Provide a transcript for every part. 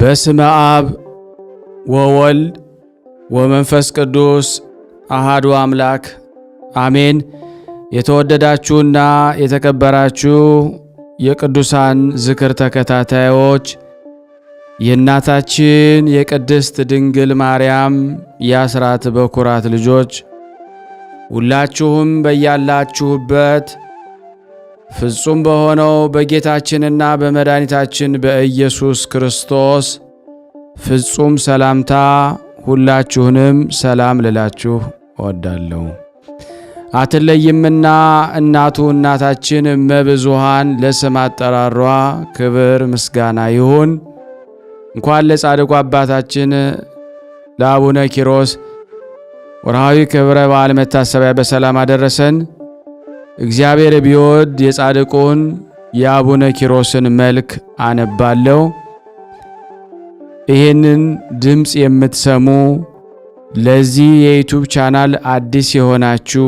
በስመ አብ ወወልድ ወመንፈስ ቅዱስ አሃዱ አምላክ አሜን። የተወደዳችሁና የተከበራችሁ የቅዱሳን ዝክር ተከታታዮች የእናታችን የቅድስት ድንግል ማርያም የአስራት በኩራት ልጆች ሁላችሁም በያላችሁበት ፍጹም በሆነው በጌታችንና በመድኃኒታችን በኢየሱስ ክርስቶስ ፍጹም ሰላምታ ሁላችሁንም ሰላም ልላችሁ እወዳለሁ። አትለይምና እናቱ እናታችን እመብዙኃን ለስም አጠራሯ ክብር ምስጋና ይሁን። እንኳን ለጻድቁ አባታችን ለአቡነ ኪሮስ ወርሃዊ ክብረ በዓል መታሰቢያ በሰላም አደረሰን። እግዚአብሔር ቢወድ የጻድቁን የአቡነ ኪሮስን መልክ አነባለሁ። ይህንን ድምፅ የምትሰሙ ለዚህ የዩቲዩብ ቻናል አዲስ የሆናችሁ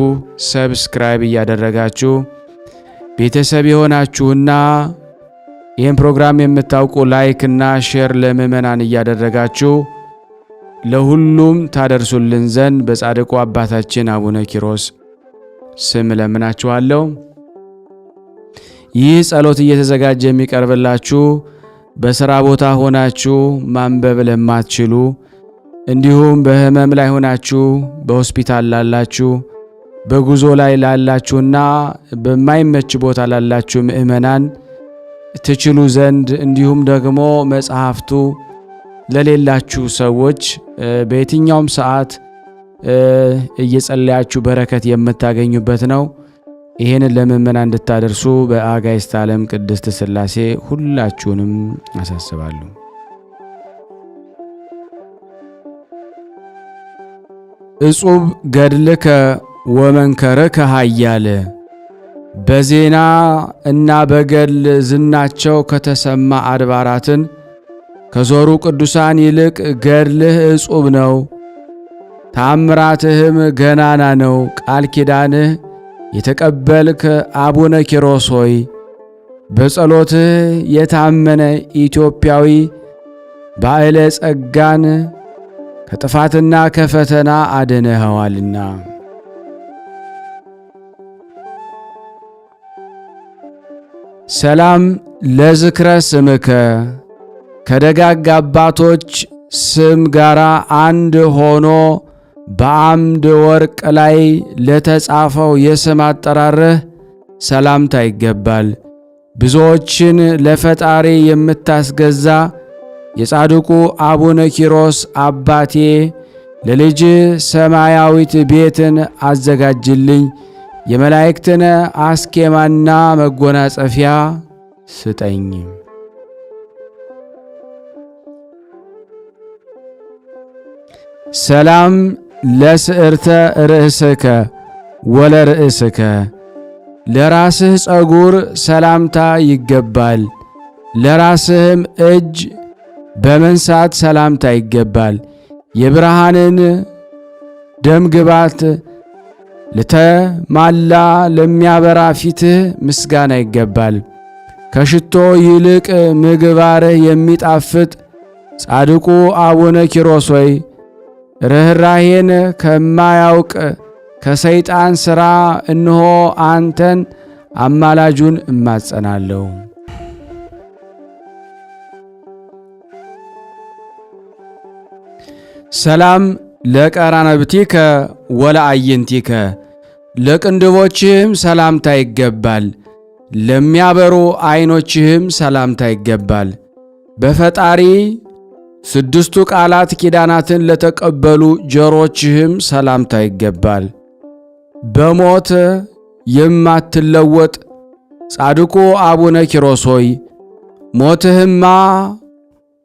ሰብስክራይብ እያደረጋችሁ ቤተሰብ የሆናችሁና ይህን ፕሮግራም የምታውቁ ላይክ እና ሼር ለምእመናን እያደረጋችሁ ለሁሉም ታደርሱልን ዘንድ በጻድቁ አባታችን አቡነ ኪሮስ ስም ለምናችኋለሁ። ይህ ጸሎት እየተዘጋጀ የሚቀርብላችሁ በሥራ ቦታ ሆናችሁ ማንበብ ለማትችሉ እንዲሁም በሕመም ላይ ሆናችሁ በሆስፒታል ላላችሁ በጉዞ ላይ ላላችሁና በማይመች ቦታ ላላችሁ ምእመናን ትችሉ ዘንድ እንዲሁም ደግሞ መጽሐፍቱ ለሌላችሁ ሰዎች በየትኛውም ሰዓት እየጸለያችሁ በረከት የምታገኙበት ነው። ይህንን ለምእመናን እንድታደርሱ በአጋዕዝተ ዓለም ቅድስት ሥላሴ ሁላችሁንም አሳስባለሁ። እጹብ ገድልከ ወመንከርከ ኃያል። በዜና እና በገድል ዝናቸው ከተሰማ አድባራትን ከዞሩ ቅዱሳን ይልቅ ገድልህ እጹብ ነው፣ ታምራትህም ገናና ነው። ቃል ኪዳንህ የተቀበልክ አቡነ ኪሮስ ሆይ በጸሎትህ የታመነ ኢትዮጵያዊ ባዕለ ጸጋን ከጥፋትና ከፈተና አድነኸዋልና። ሰላም ለዝክረ ስምከ። ከደጋግ አባቶች ስም ጋር አንድ ሆኖ በአምድ ወርቅ ላይ ለተጻፈው የስም አጠራርህ ሰላምታ ይገባል። ብዙዎችን ለፈጣሪ የምታስገዛ የጻድቁ አቡነ ኪሮስ አባቴ ለልጅ ሰማያዊት ቤትን አዘጋጅልኝ፣ የመላእክትን አስኬማና መጎናጸፊያ ስጠኝ። ሰላም ለስዕርተ ርእስከ ወለርእስከ። ለራስህ ጸጉር ሰላምታ ይገባል፣ ለራስህም እጅ በመንሳት ሰላምታ ይገባል። የብርሃንን ደምግባት ለተማላ ለሚያበራ ፊትህ ምስጋና ይገባል። ከሽቶ ይልቅ ምግባርህ የሚጣፍጥ ጻድቁ አቡነ ኪሮስ ሆይ ርኅራኄን ከማያውቅ ከሰይጣን ሥራ እነሆ አንተን አማላጁን እማጸናለሁ። ሰላም ለቀራንብቲከ ወለአዕይንቲከ። ለቅንድቦችህም ሰላምታ ይገባል፣ ለሚያበሩ ዐይኖችህም ሰላምታ ይገባል። በፈጣሪ ስድስቱ ቃላት ኪዳናትን ለተቀበሉ ጆሮችህም ሰላምታ ይገባል። በሞት የማትለወጥ ጻድቁ አቡነ ኪሮስ ሆይ ሞትህማ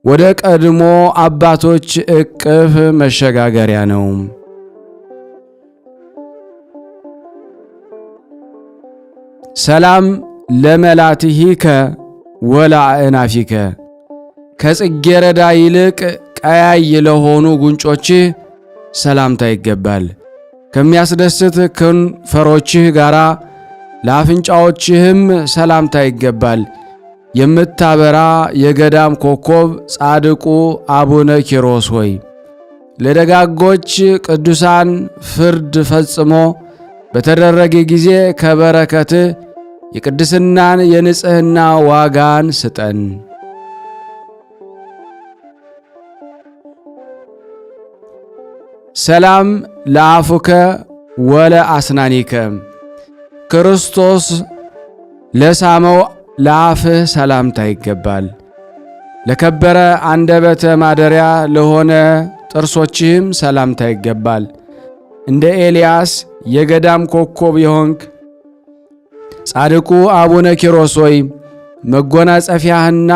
ወደ ቀድሞ አባቶች እቅፍ መሸጋገሪያ ነው። ሰላም ለመላትሂከ ወለአእናፊከ። ከጽጌረዳ ይልቅ ቀያይ ለሆኑ ጉንጮችህ ሰላምታ ይገባል። ከሚያስደስት ከንፈሮችህ ጋር ለአፍንጫዎችህም ሰላምታ ይገባል። የምታበራ የገዳም ኮከብ ጻድቁ አቡነ ኪሮስ ሆይ ለደጋጎች ቅዱሳን ፍርድ ፈጽሞ በተደረገ ጊዜ ከበረከት የቅድስናን የንጽህና ዋጋን ስጠን። ሰላም ለአፉከ ወለ አስናኒከ ክርስቶስ ለሳመው ለአፍህ ሰላምታ ይገባል። ለከበረ አንደበተ ማደሪያ ለሆነ ጥርሶችህም ሰላምታ ይገባል። እንደ ኤልያስ የገዳም ኮከብ የሆንክ ጻድቁ አቡነ ኪሮስ ሆይ መጎናጸፊያህና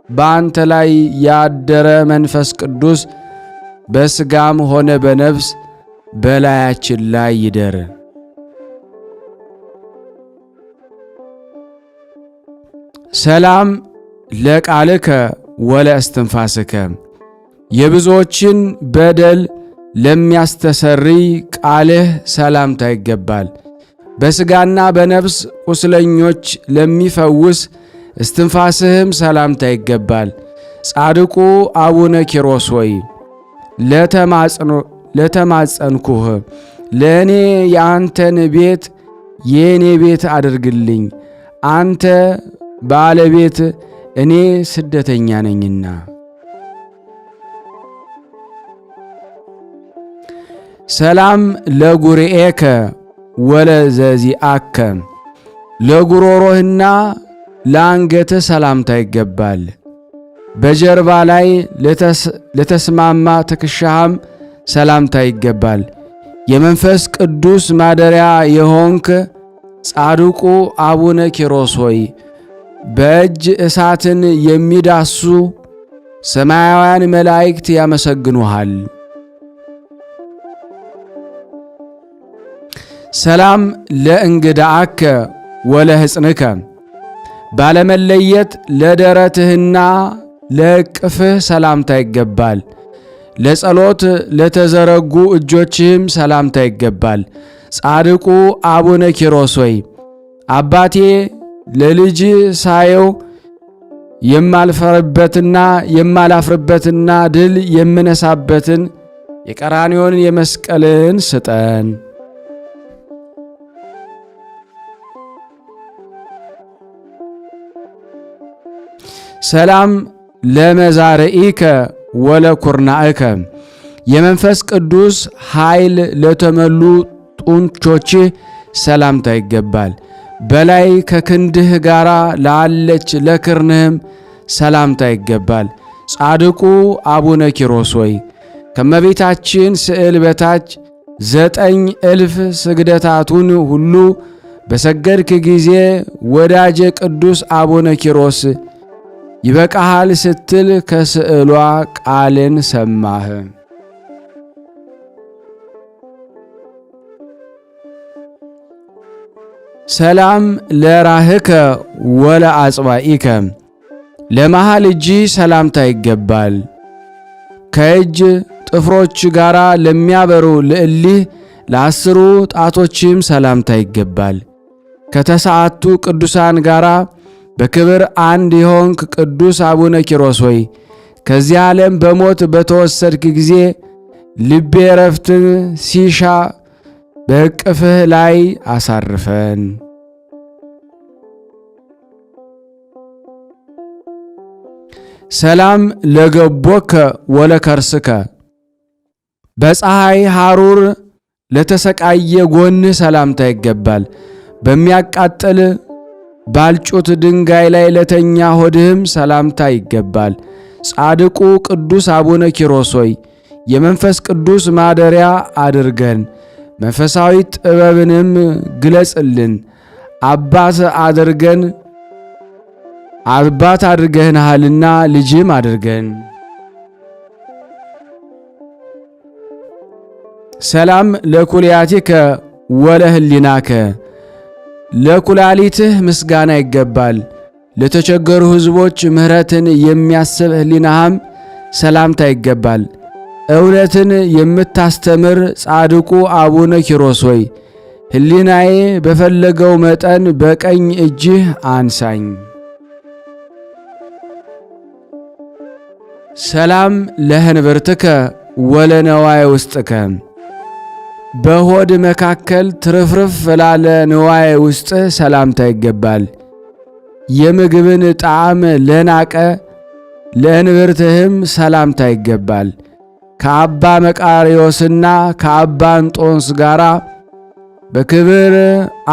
በአንተ ላይ ያደረ መንፈስ ቅዱስ በሥጋም ሆነ በነፍስ በላያችን ላይ ይደር። ሰላም ለቃልከ ወለ እስትንፋስከ የብዙዎችን በደል ለሚያስተሰርይ ቃልህ ሰላምታ ይገባል። በሥጋና በነፍስ ቁስለኞች ለሚፈውስ እስትንፋስህም ሰላምታ ይገባል። ጻድቁ አቡነ ኪሮስ ሆይ ለተማጸንኩህ ለእኔ የአንተን ቤት የእኔ ቤት አድርግልኝ፣ አንተ ባለቤት እኔ ስደተኛ ነኝና። ሰላም ለጉርኤከ ወለዘዚአከ ለጉሮሮህና ለአንገትህ ሰላምታ ይገባል። በጀርባ ላይ ለተስማማ ትከሻህም ሰላምታ ይገባል። የመንፈስ ቅዱስ ማደሪያ የሆንክ ጻድቁ አቡነ ኪሮስ ሆይ በእጅ እሳትን የሚዳሱ ሰማያውያን መላእክት ያመሰግኑሃል። ሰላም ለእንግዳአከ ወለሕፅንከ ባለመለየት ለደረትህና ለእቅፍህ ሰላምታ ይገባል። ለጸሎት ለተዘረጉ እጆችህም ሰላምታ ይገባል። ጻድቁ አቡነ ኪሮስ ሆይ አባቴ ለልጅ ሳየው የማላፍርበትና ድል የምነሳበትን የቀራንዮን የመስቀልን ስጠን። ሰላም ለመዛርኢከ ወለኩርናእከ የመንፈስ ቅዱስ ኃይል ለተመሉ ጡንቾችህ ሰላምታ ይገባል። በላይ ከክንድህ ጋር ላለች ለክርንህም ሰላምታ ይገባል። ጻድቁ አቡነ ኪሮስ ሆይ ከመቤታችን ስዕል በታች 9,000 ስግደታቱን ሁሉ በሰገድክ ጊዜ ወዳጄ ቅዱስ አቡነ ኪሮስ ይበቃሃል ስትል ከስዕሏ ቃልን ሰማህ። ሰላም ለራህከ ወለአጽባኢከ ለመሃል እጅ ሰላምታ ይገባል። ከእጅ ጥፍሮች ጋር ለሚያበሩ ለእሊህ ለ10 ጣቶችም ሰላምታ ይገባል። ከተሰዓቱ ቅዱሳን ጋር በክብር አንድ የሆንክ ቅዱስ አቡነ ኪሮስ ሆይ ከዚህ ዓለም በሞት በተወሰድክ ጊዜ ልቤ ረፍትን ሲሻ በእቅፍህ ላይ አሳርፈን። ሰላም ለገቦከ ወለከርስከ በፀሐይ ሐሩር ለተሰቃየ ጎንህ ሰላምታ ይገባል። በሚያቃጥል ባልጩት ድንጋይ ላይ ለተኛ ሆድህም ሰላምታ ይገባል። ጻድቁ ቅዱስ አቡነ ኪሮስ ሆይ የመንፈስ ቅዱስ ማደሪያ አድርገን፣ መንፈሳዊ ጥበብንም ግለጽልን። አባት አድርገህናልና ልጅም አድርገን። ሰላም ለኩልያቲከ ወለህሊናከ ለኩላሊትህ ምስጋና ይገባል። ለተቸገሩ ሕዝቦች ምሕረትን የሚያስብ ህሊናህም ሰላምታ ይገባል። እውነትን የምታስተምር ጻድቁ አቡነ ኪሮስ ሆይ ህሊናዬ በፈለገው መጠን በቀኝ እጅህ አንሳኝ። ሰላም ለህንብርትከ ወለነዋይ ውስጥከ በሆድ መካከል ትርፍርፍ ላለ ንዋይ ውስጥ ሰላምታ ይገባል። የምግብን ጣዕም ለናቀ ለእንብርትህም ሰላምታ ይገባል። ከአባ መቃርዮስና ከአባ እንጦንስ ጋራ በክብር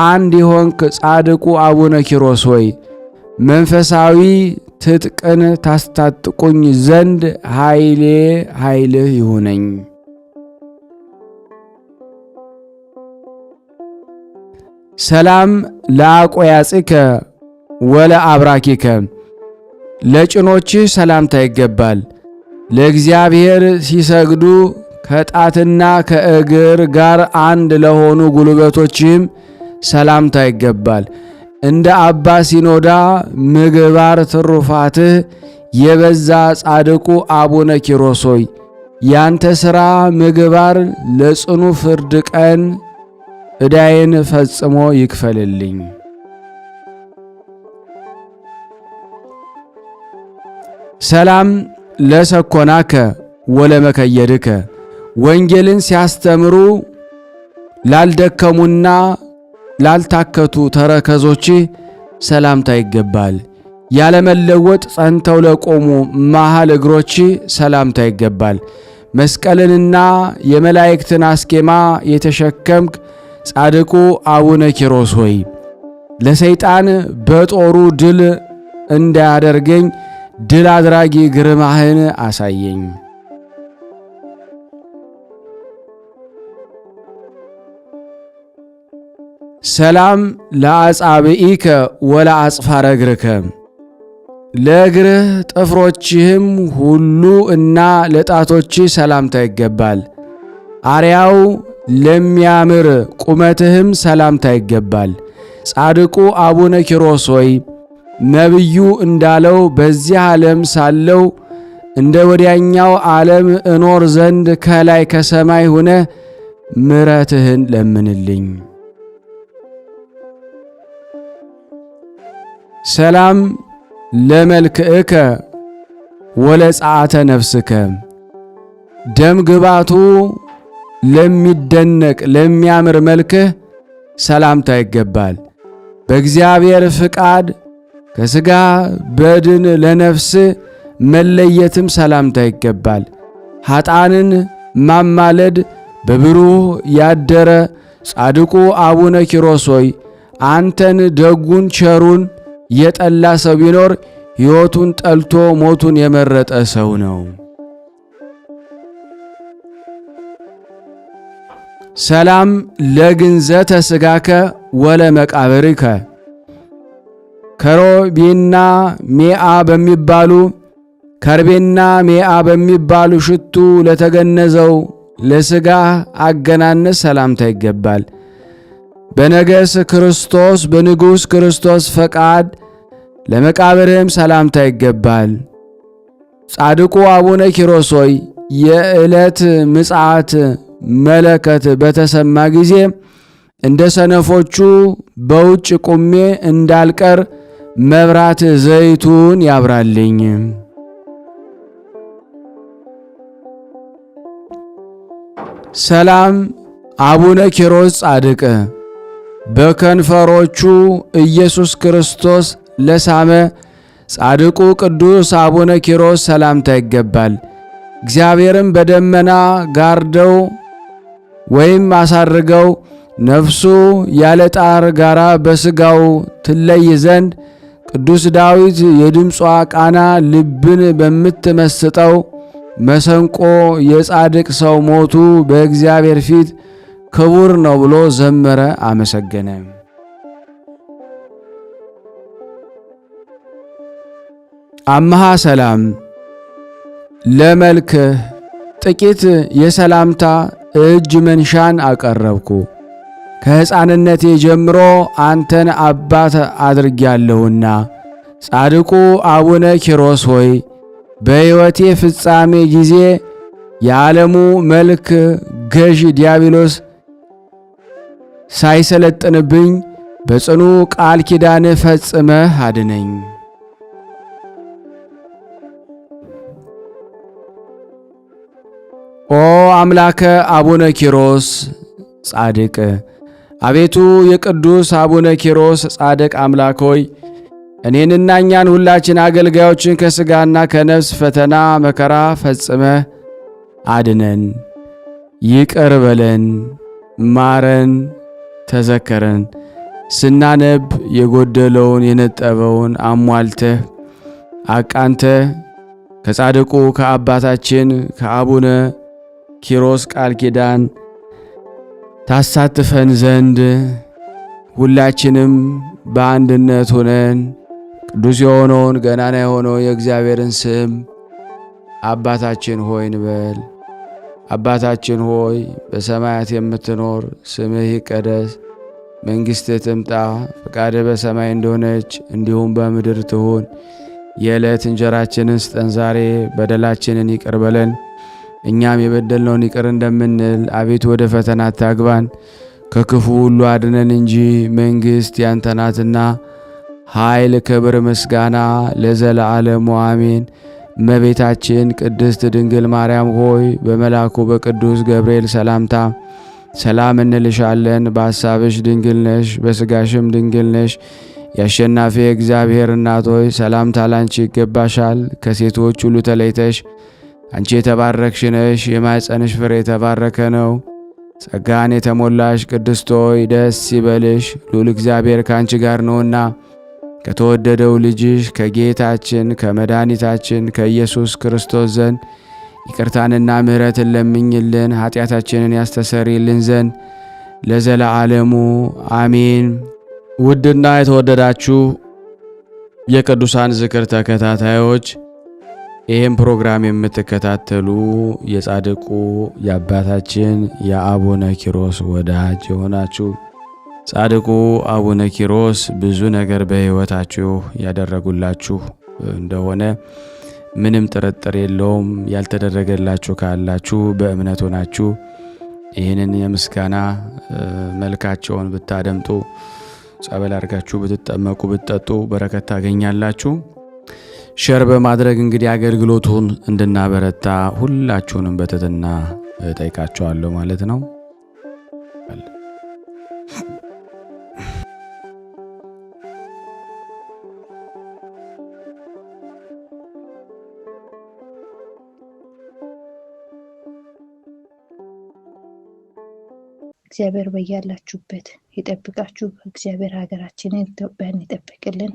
አንድ የሆንክ ጻድቁ አቡነ ኪሮስ ሆይ መንፈሳዊ ትጥቅን ታስታጥቁኝ ዘንድ ኃይልህ ይሁነኝ። ሰላም ለአቆያጽከ ወለአብራኪከ ለጭኖችህ ሰላምታ ይገባል። ለእግዚአብሔር ሲሰግዱ ከጣትና ከእግር ጋር አንድ ለሆኑ ጉልበቶችህም ሰላምታ ይገባል። እንደ አባ ሲኖዳ ምግባር ትሩፋትህ የበዛ ጻድቁ አቡነ ኪሮስ ሆይ ያንተ ሥራ ምግባር ለጽኑ ፍርድ ቀን ዕዳዬን ፈጽሞ ይክፈልልኝ። ሰላም ለሰኮናከ ወለመከየድከ ወንጌልን ሲያስተምሩ ላልደከሙና ላልታከቱ ተረከዞች ሰላምታ ይገባል። ያለመለወጥ ጸንተው ለቆሙ መሃል እግሮች ሰላምታ ይገባል። መስቀልንና የመላእክትን አስኬማ የተሸከምክ ጻድቁ አቡነ ኪሮስ ሆይ ለሰይጣን በጦሩ ድል እንዳያደርገኝ ድል አድራጊ ግርማህን አሳየኝ። ሰላም ለአጻብኢከ ወለአጽፋረ እግርከ ለእግርህ ጥፍሮችህም ሁሉ እና ለጣቶችህ ሰላምታ ይገባል። አርያው ለሚያምር ቁመትህም ሰላምታ ይገባል። ጻድቁ አቡነ ኪሮስ ሆይ ነቢዩ እንዳለው በዚህ ዓለም ሳለው እንደ ወዲያኛው ዓለም እኖር ዘንድ ከላይ ከሰማይ ሆነ ምሕረትህን ለምንልኝ። ሰላም ለመልክዕከ ወለጸአተ ነፍስከ ደም ግባቱ ለሚደነቅ ለሚያምር መልክህ ሰላምታ ይገባል። በእግዚአብሔር ፍቃድ ከሥጋ በድን ለነፍስ መለየትም ሰላምታ ይገባል። ኃጣንን ማማለድ በብሩህ ያደረ ጻድቁ አቡነ ኪሮስ ሆይ አንተን ደጉን ቸሩን የጠላ ሰው ቢኖር ሕይወቱን ጠልቶ ሞቱን የመረጠ ሰው ነው። ሰላም ለግንዘተ ሥጋከ ወለመቃብርከ ከርቤና ሜአ በሚባሉ ሽቱ ለተገነዘው ለሥጋ አገናነስ ሰላምታ ይገባል። በነገሥ ክርስቶስ በንጉሥ ክርስቶስ ፈቃድ ለመቃብርህም ሰላምታ ይገባል። ጻድቁ አቡነ ኪሮስ ሆይ የዕለት ምጽአት መለከት በተሰማ ጊዜ እንደ ሰነፎቹ በውጭ ቁሜ እንዳልቀር መብራት ዘይቱን ያብራልኝ። ሰላም አቡነ ኪሮስ ጻድቅ በከንፈሮቹ ኢየሱስ ክርስቶስ ለሳመ ጻድቁ ቅዱስ አቡነ ኪሮስ ሰላምታ ይገባል። እግዚአብሔርም በደመና ጋርደው ወይም አሳርገው ነፍሱ ያለ ጣር ጋራ በሥጋው ትለይ ዘንድ ቅዱስ ዳዊት የድምጿ ቃና ልብን በምትመስጠው መሰንቆ የጻድቅ ሰው ሞቱ በእግዚአብሔር ፊት ክቡር ነው ብሎ ዘመረ፣ አመሰገነ። አምሃ ሰላም ለመልክህ ጥቂት የሰላምታ እጅ መንሻን አቀረብኩ። ከሕፃንነቴ ጀምሮ አንተን አባት አድርጌያለሁና ጻድቁ አቡነ ኪሮስ ሆይ በሕይወቴ ፍጻሜ ጊዜ የዓለሙ መልክ ገዥ ዲያብሎስ ሳይሰለጥንብኝ በጽኑ ቃል ኪዳን ፈጽመህ አድነኝ። ኦ አምላከ አቡነ ኪሮስ ጻድቅ፣ አቤቱ የቅዱስ አቡነ ኪሮስ ጻድቅ አምላክ ሆይ እኔንና እኛን ሁላችን አገልጋዮችን ከሥጋና ከነፍስ ፈተና መከራ ፈጽመ አድነን፣ ይቅር በለን፣ ማረን፣ ተዘከረን። ስናነብ የጎደለውን የነጠበውን አሟልተህ አቃንተህ ከጻድቁ ከአባታችን ከአቡነ ኪሮስ ቃል ኪዳን ታሳትፈን ዘንድ ሁላችንም በአንድነት ሆነን ቅዱስ የሆነውን ገናና የሆነው የእግዚአብሔርን ስም አባታችን ሆይ እንበል። አባታችን ሆይ በሰማያት የምትኖር ስምህ ይቀደስ፣ መንግሥትህ ትምጣ፣ ፈቃድህ በሰማይ እንደሆነች እንዲሁም በምድር ትሁን። የዕለት እንጀራችንን ስጠን ዛሬ፣ በደላችንን ይቅር በለን እኛም የበደልነውን ይቅር እንደምንል፣ አቤቱ ወደ ፈተና አታግባን ከክፉ ሁሉ አድነን እንጂ መንግሥት ያንተ ናትና ኃይል፣ ክብር፣ ምስጋና ለዘለዓለሙ አሜን። እመቤታችን ቅድስት ድንግል ማርያም ሆይ በመልአኩ በቅዱስ ገብርኤል ሰላምታ ሰላም እንልሻለን። በሐሳብሽ ድንግል ነሽ፣ በሥጋሽም ድንግል ነሽ። የአሸናፊ እግዚአብሔር እናት ሆይ ሰላምታ ላንቺ ይገባሻል። ከሴቶች ሁሉ ተለይተሽ አንቺ የተባረክሽ ነሽ፣ የማኅፀንሽ ፍሬ የተባረከ ነው። ጸጋን የተሞላሽ ቅድስት ሆይ ደስ ይበልሽ፣ ልዑል እግዚአብሔር ከአንቺ ጋር ነውና ከተወደደው ልጅሽ ከጌታችን ከመድኃኒታችን ከኢየሱስ ክርስቶስ ዘንድ ይቅርታንና ምሕረትን ለምኝልን ኃጢአታችንን ያስተሰርይልን ዘንድ ለዘለዓለሙ አሜን። ውድና የተወደዳችሁ የቅዱሳን ዝክር ተከታታዮች ይህም ፕሮግራም የምትከታተሉ የጻድቁ የአባታችን የአቡነ ኪሮስ ወዳጅ የሆናችሁ ጻድቁ አቡነ ኪሮስ ብዙ ነገር በሕይወታችሁ ያደረጉላችሁ እንደሆነ ምንም ጥርጥር የለውም። ያልተደረገላችሁ ካላችሁ በእምነት ሆናችሁ ይህንን የምስጋና መልካቸውን ብታደምጡ፣ ጸበል አድርጋችሁ ብትጠመቁ፣ ብትጠጡ በረከት ታገኛላችሁ። ሸር በማድረግ እንግዲህ አገልግሎቱን እንድናበረታ ሁላችሁንም በትህትና ጠይቃችኋለሁ ማለት ነው። እግዚአብሔር በያላችሁበት ይጠብቃችሁ። እግዚአብሔር ሀገራችንን ኢትዮጵያን ይጠብቅልን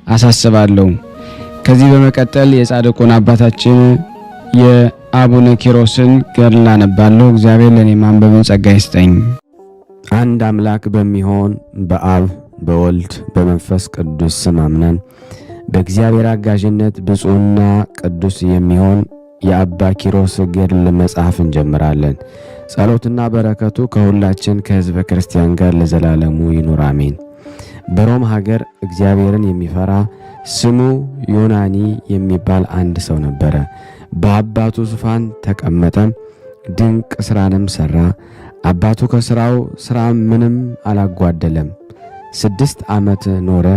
አሳስባለሁ። ከዚህ በመቀጠል የጻድቁን አባታችን የአቡነ ኪሮስን ገድል አነባለሁ። እግዚአብሔር ለኔ ማንበብን ጸጋ ይስጠኝ። አንድ አምላክ በሚሆን በአብ በወልድ በመንፈስ ቅዱስ ስም አምነን በእግዚአብሔር አጋዥነት ብፁዕና ቅዱስ የሚሆን የአባ ኪሮስ ገድል መጽሐፍ እንጀምራለን። ጸሎትና በረከቱ ከሁላችን ከሕዝበ ክርስቲያን ጋር ለዘላለሙ ይኑር አሜን። በሮም ሀገር እግዚአብሔርን የሚፈራ ስሙ ዮናኒ የሚባል አንድ ሰው ነበረ። በአባቱ ዙፋን ተቀመጠ፣ ድንቅ ሥራንም ሠራ። አባቱ ከሥራው ሥራ ምንም አላጓደለም። 6 ዓመት ኖረ።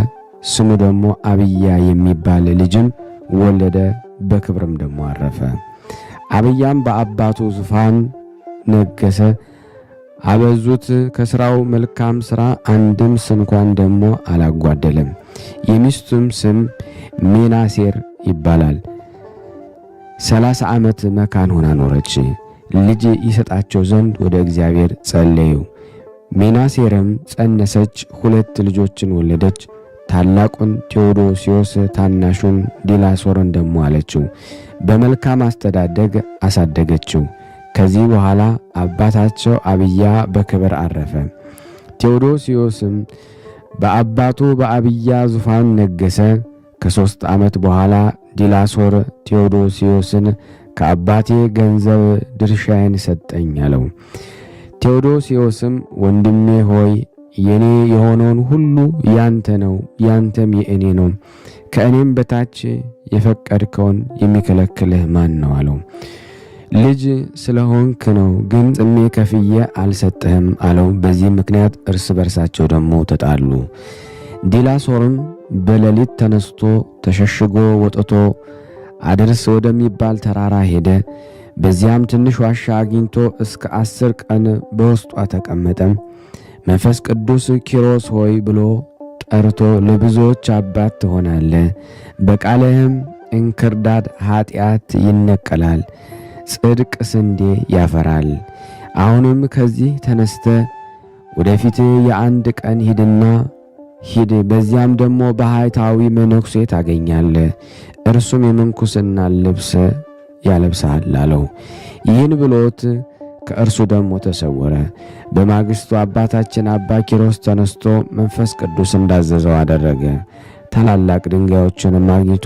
ስሙ ደግሞ አብያ የሚባል ልጅም ወለደ። በክብርም ደግሞ አረፈ። አብያም በአባቱ ዙፋን ነገሰ። አበዙት። ከሥራው መልካም ሥራ አንድም ስንኳን ደግሞ አላጓደለም። የሚስቱም ስም ሜናሴር ይባላል። 30 ዓመት መካን ሆና ኖረች። ልጅ ይሰጣቸው ዘንድ ወደ እግዚአብሔር ጸለዩ። ሜናሴርም ጸነሰች፣ 2 ልጆችን ወለደች። ታላቁን ቴዎዶሲዮስ፣ ታናሹን ዲላሶርን ደሞ አለችው። በመልካም አስተዳደግ አሳደገችው። ከዚህ በኋላ አባታቸው አብያ በክብር አረፈ። ቴዎዶሲዮስም በአባቱ በአብያ ዙፋን ነገሰ። ከ3 ዓመት በኋላ ዲላሶር ቴዎዶሲዮስን ከአባቴ ገንዘብ ድርሻዬን ሰጠኝ አለው። ቴዎዶሲዮስም ወንድሜ ሆይ የኔ የሆነውን ሁሉ ያንተ ነው፣ ያንተም የእኔ ነው። ከእኔም በታች የፈቀድከውን የሚከለክልህ ማን ነው አለው። ልጅ ስለሆንክ ነው፣ ግን ጽሜ ከፍዬ አልሰጠህም አለው። በዚህ ምክንያት እርስ በርሳቸው ደግሞ ተጣሉ። ዲላሶርም በሌሊት ተነስቶ ተሸሽጎ ወጥቶ አድርስ ወደሚባል ተራራ ሄደ። በዚያም ትንሽ ዋሻ አግኝቶ እስከ 10 ቀን በውስጧ ተቀመጠ። መንፈስ ቅዱስ ኪሮስ ሆይ ብሎ ጠርቶ ለብዙዎች አባት ትሆናለህ፣ በቃልህም እንክርዳድ ኃጢአት ይነቀላል፣ ጽድቅ ስንዴ ያፈራል። አሁንም ከዚህ ተነስተ ወደፊት የአንድ ቀን ሂድ፣ በዚያም ደግሞ ባህታዊ መነኩሴ ታገኛለህ፣ እርሱም የምንኩስና ልብስ ያለብሳል አለው። ይህን ብሎት ከእርሱ ደግሞ ተሰወረ። በማግስቱ አባታችን አባ ኪሮስ ተነስቶ መንፈስ ቅዱስ እንዳዘዘው አደረገ። ታላላቅ ድንጋዮችንም አግኝቶ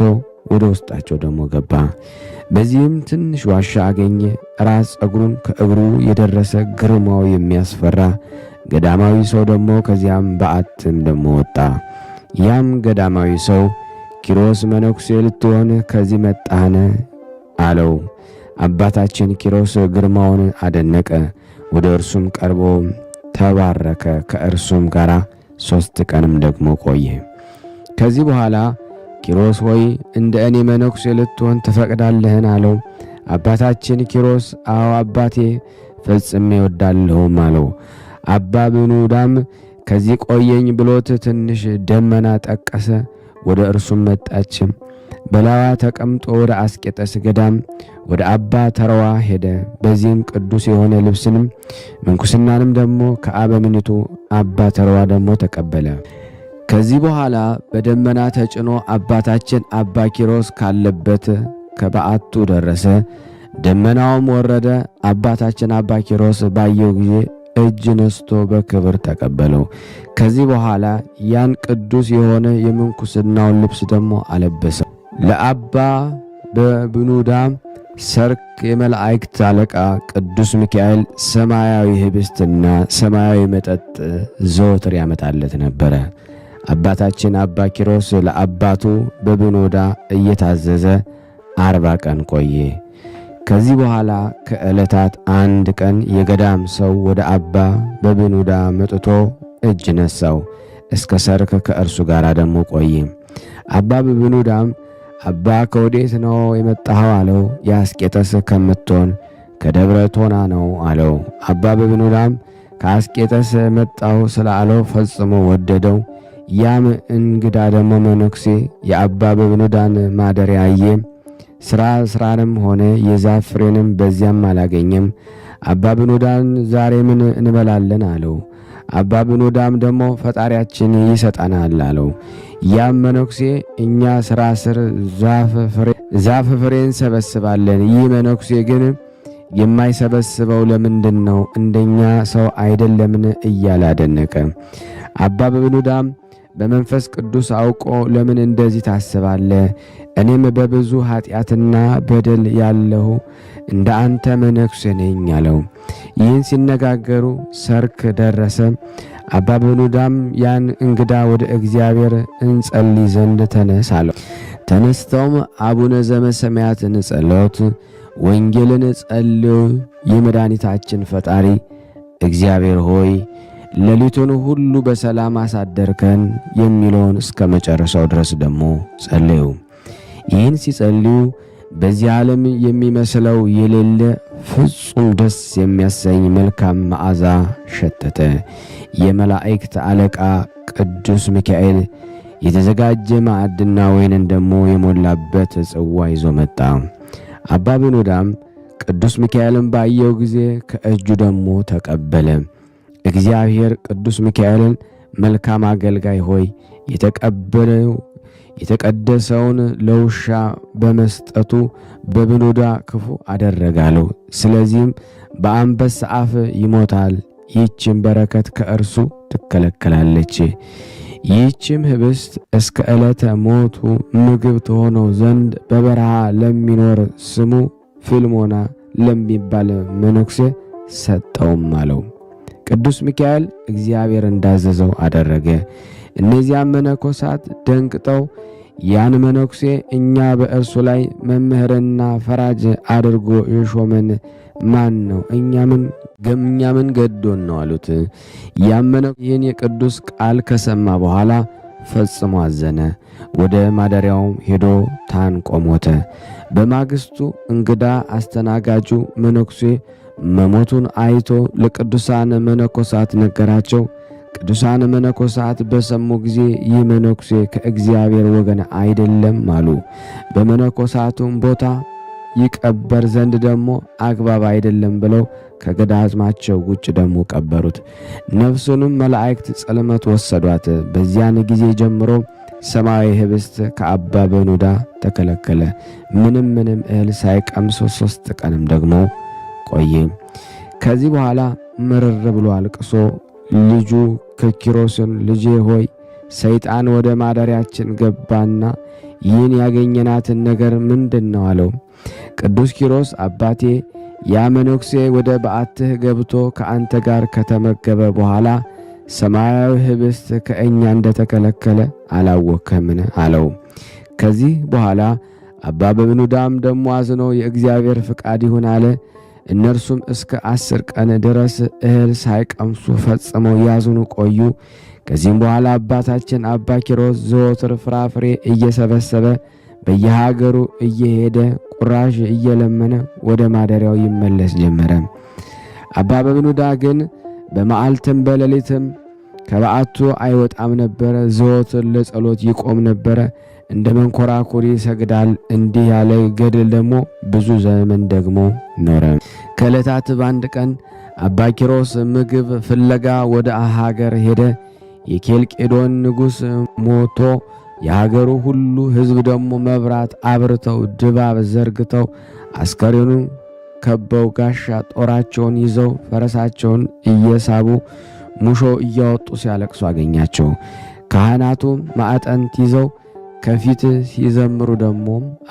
ወደ ውስጣቸው ደግሞ ገባ። በዚህም ትንሽ ዋሻ አገኘ። ራስ ጸጉሩን ከእግሩ የደረሰ ግርማው የሚያስፈራ ገዳማዊ ሰው ደግሞ ከዚያም በዓትም ደግሞ ወጣ። ያም ገዳማዊ ሰው ኪሮስ መነኩሴ ልትሆን ከዚህ መጣህን አለው። አባታችን ኪሮስ ግርማውን አደነቀ። ወደ እርሱም ቀርቦ ተባረከ። ከእርሱም ጋር 3 ቀንም ደግሞ ቆየ። ከዚህ በኋላ ኪሮስ ሆይ እንደ እኔ መነኩሴ ልትሆን ትፈቅዳለህን አለው። አባታችን ኪሮስ አዎ አባቴ ፈጽሜ እወዳለሁም አለው። አባ ብኑዳም ከዚህ ቆየኝ ብሎት ትንሽ ደመና ጠቀሰ። ወደ እርሱም መጣች። በላዋ ተቀምጦ ወደ አስቄጠስ ገዳም ወደ አባ ተረዋ ሄደ። በዚህም ቅዱስ የሆነ ልብስንም ምንኩስናንም ደግሞ ከአበምኔቱ አባ ተረዋ ደግሞ ተቀበለ። ከዚህ በኋላ በደመና ተጭኖ አባታችን አባ ኪሮስ ካለበት ከበዓቱ ደረሰ። ደመናውም ወረደ። አባታችን አባ ኪሮስ ባየው ጊዜ እጅ ነስቶ በክብር ተቀበለው። ከዚህ በኋላ ያን ቅዱስ የሆነ የምንኩስናውን ልብስ ደግሞ አለበሰው። ለአባ በብኑዳም ሰርክ የመላእክት አለቃ ቅዱስ ሚካኤል ሰማያዊ ህብስትና ሰማያዊ መጠጥ ዘወትር ያመጣለት ነበረ። አባታችን አባ ኪሮስ ለአባቱ በብኑዳ እየታዘዘ 40 ቀን ቆየ። ከዚህ በኋላ ከዕለታት አንድ ቀን የገዳም ሰው ወደ አባ በብኑዳ መጥቶ እጅ ነሳው። እስከ ሰርክ ከእርሱ ጋር ደግሞ ቆየ። አባ በብኑዳም አባ ከወዴት ነው የመጣኸው አለው። የአስቄጠስ ከምትሆን ከደብረ ቶና ነው አለው። አባ በብኑዳም ከአስቄጠስ መጣሁ ስላለው ፈጽሞ ወደደው። ያም እንግዳ ደግሞ መነኩሴ የአባ በብኑዳን ማደሪያ አየ። ስራንም ሆነ የዛፍ ፍሬንም በዚያም አላገኘም። አባ ብኑዳን ዛሬ ምን እንበላለን አለው። አባ ብኑዳም ደግሞ ፈጣሪያችን ይሰጠናል አለው። ያም መነኩሴ እኛ ስራ ስር ዛፍ ፍሬ እንሰበስባለን፣ ይህ መነኩሴ ግን የማይሰበስበው ለምንድን ነው? እንደኛ ሰው አይደለምን? እያለ አደነቀ። አባ በብኑዳም በመንፈስ ቅዱስ አውቆ ለምን እንደዚህ ታስባለህ? እኔም በብዙ ኃጢአትና በደል ያለሁ እንደ አንተ መነኩሴ ነኝ አለው። ይህን ሲነጋገሩ ሰርክ ደረሰ። አባ በብኑዳም ያን እንግዳ ወደ እግዚአብሔር እንጸልይ ዘንድ ተነስ አለው። ተነስተውም አቡነ ዘበሰማያትን ጸሎት ወንጌልን ጸልዩ። የመድኃኒታችን ፈጣሪ እግዚአብሔር ሆይ ሌሊቱን ሁሉ በሰላም አሳደርከን የሚለውን እስከ መጨረሻው ድረስ ደግሞ ጸለዩ። ይህን ሲጸልዩ በዚህ ዓለም የሚመስለው የሌለ ፍጹም ደስ የሚያሰኝ መልካም መዓዛ ሸተተ። የመላእክት አለቃ ቅዱስ ሚካኤል የተዘጋጀ ማዕድና ወይንን ደግሞ የሞላበት ጽዋ ይዞ መጣ። አባ ብኑዳም ቅዱስ ሚካኤልን ባየው ጊዜ ከእጁ ደግሞ ተቀበለ። እግዚአብሔር ቅዱስ ሚካኤልን መልካም አገልጋይ ሆይ የተቀደሰውን ለውሻ በመስጠቱ በብኑዳ ክፉ አደረጋለሁ። ስለዚህም በአንበሳ አፍ ይሞታል። ይህችም በረከት ከእርሱ ትከለከላለች። ይህችም ህብስት እስከ ዕለተ ሞቱ ምግብ ትሆነው ዘንድ በበረሃ ለሚኖር ስሙ ፊልሞና ለሚባል መነኩሴ ሰጠውም አለው። ቅዱስ ሚካኤል እግዚአብሔር እንዳዘዘው አደረገ። እነዚያም መነኮሳት ደንግጠው ያን መነኩሴ እኛ በእርሱ ላይ መምህርና ፈራጅ አድርጎ የሾመን ማን ነው? እኛ ምን ገዶን ነው አሉት። ያም መነኩሴ ይህን የቅዱስ ቃል ከሰማ በኋላ ፈጽሞ አዘነ። ወደ ማደሪያውም ሄዶ ታንቆ ሞተ። በማግስቱ እንግዳ አስተናጋጁ መነኩሴ መሞቱን አይቶ ለቅዱሳን መነኮሳት ነገራቸው። ቅዱሳን መነኮሳት በሰሙ ጊዜ ይህ መነኩሴ ከእግዚአብሔር ወገን አይደለም አሉ። በመነኮሳቱም ቦታ ይቀበር ዘንድ ደግሞ አግባብ አይደለም ብለው ከገዳማቸው ውጭ ደግሞ ቀበሩት። ነፍሱንም መላእክት ጽልመት ወሰዷት። በዚያን ጊዜ ጀምሮ ሰማያዊ ህብስት ከአባ በኑዳ ተከለከለ። ምንም እህል ሳይቀምስ 3 ቀንም ደግሞ ቆየ። ከዚህ በኋላ ምርር ብሎ አልቅሶ ልጁ ኪሮስን ልጄ ሆይ ሰይጣን ወደ ማደሪያችን ገባና ይህን ያገኘናትን ነገር ምንድነው አለው። ቅዱስ ኪሮስ አባቴ ያ መነኩሴ ወደ በዓትህ ገብቶ ከአንተ ጋር ከተመገበ በኋላ ሰማያዊ ህብስት ከእኛ እንደተከለከለ አላወከምን አለው። ከዚህ በኋላ አባ በብኑዳም ደሞ አዝኖ የእግዚአብሔር ፍቃድ ይሁን አለ። እነርሱም እስከ 10 ቀን ድረስ እህል ሳይቀምሱ ፈጽመው ያዝኑ ቆዩ። ከዚህም በኋላ አባታችን አባ ኪሮስ ዘወትር ፍራፍሬ እየሰበሰበ በየሀገሩ እየሄደ ቁራሽ እየለመነ ወደ ማደሪያው ይመለስ ጀመረ። አባ በብኑዳ ግን በመዓልትም በሌሊትም ከበዓቱ አይወጣም ነበረ። ዘወትር ለጸሎት ይቆም ነበረ፣ እንደ መንኮራኩር ይሰግዳል። እንዲህ ያለ ገድል ደግሞ ብዙ ዘመን ደግሞ ኖረ። ከዕለታት በአንድ ቀን አባ ኪሮስ ምግብ ፍለጋ ወደ ሀገር ሄደ። የኬልቄዶን ንጉሥ ሞቶ የሀገሩ ሁሉ ሕዝብ ደግሞ መብራት አብርተው ድባብ ዘርግተው አስከሬኑን ከበው ጋሻ ጦራቸውን ይዘው ፈረሳቸውን እየሳቡ ሙሾ እያወጡ ሲያለቅሱ አገኛቸው። ካህናቱ ማዕጠንት ይዘው ከፊት ሲዘምሩ ደግሞ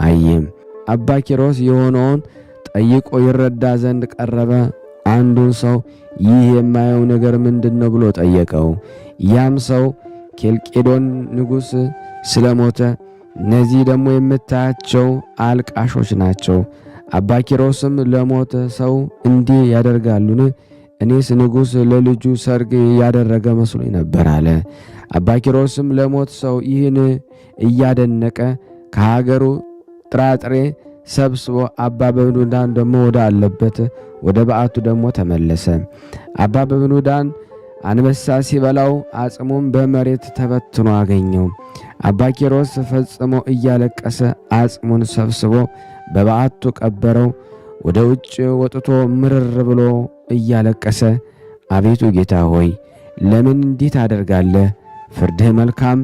አየም። አባ ኪሮስ የሆነውን ጠይቆ ይረዳ ዘንድ ቀረበ። አንዱን ሰው ይህ የማየው ነገር ምንድነው ብሎ ጠየቀው። ያም ሰው ኬልቄዶን ንጉሥ ስለሞተ እነዚህ ደግሞ የምታያቸው አልቃሾች ናቸው። አባ ኪሮስም ለሞተ ሰው እንዲህ ያደርጋሉን? እኔስ ንጉሥ ለልጁ ሰርግ ያደረገ መስሎኝ ነበር አለ። አባ ኪሮስም ለሞት ሰው ይህን እያደነቀ ከሀገሩ ጥራጥሬ ሰብስቦ አባ በብኑዳን ደግሞ ወደ አለበት ወደ በዓቱ ደግሞ ተመለሰ። አባ በብኑዳን አንበሳ ሲበላው አጽሙም በመሬት ተበትኖ አገኘው። አባ ኪሮስ ፈጽሞ እያለቀሰ አጽሙን ሰብስቦ በበዓቱ ቀበረው። ወደ ውጭ ወጥቶ ምርር ብሎ እያለቀሰ አቤቱ ጌታ ሆይ ለምን እንዲህ ታደርጋለህ? ፍርድህ መልካም፣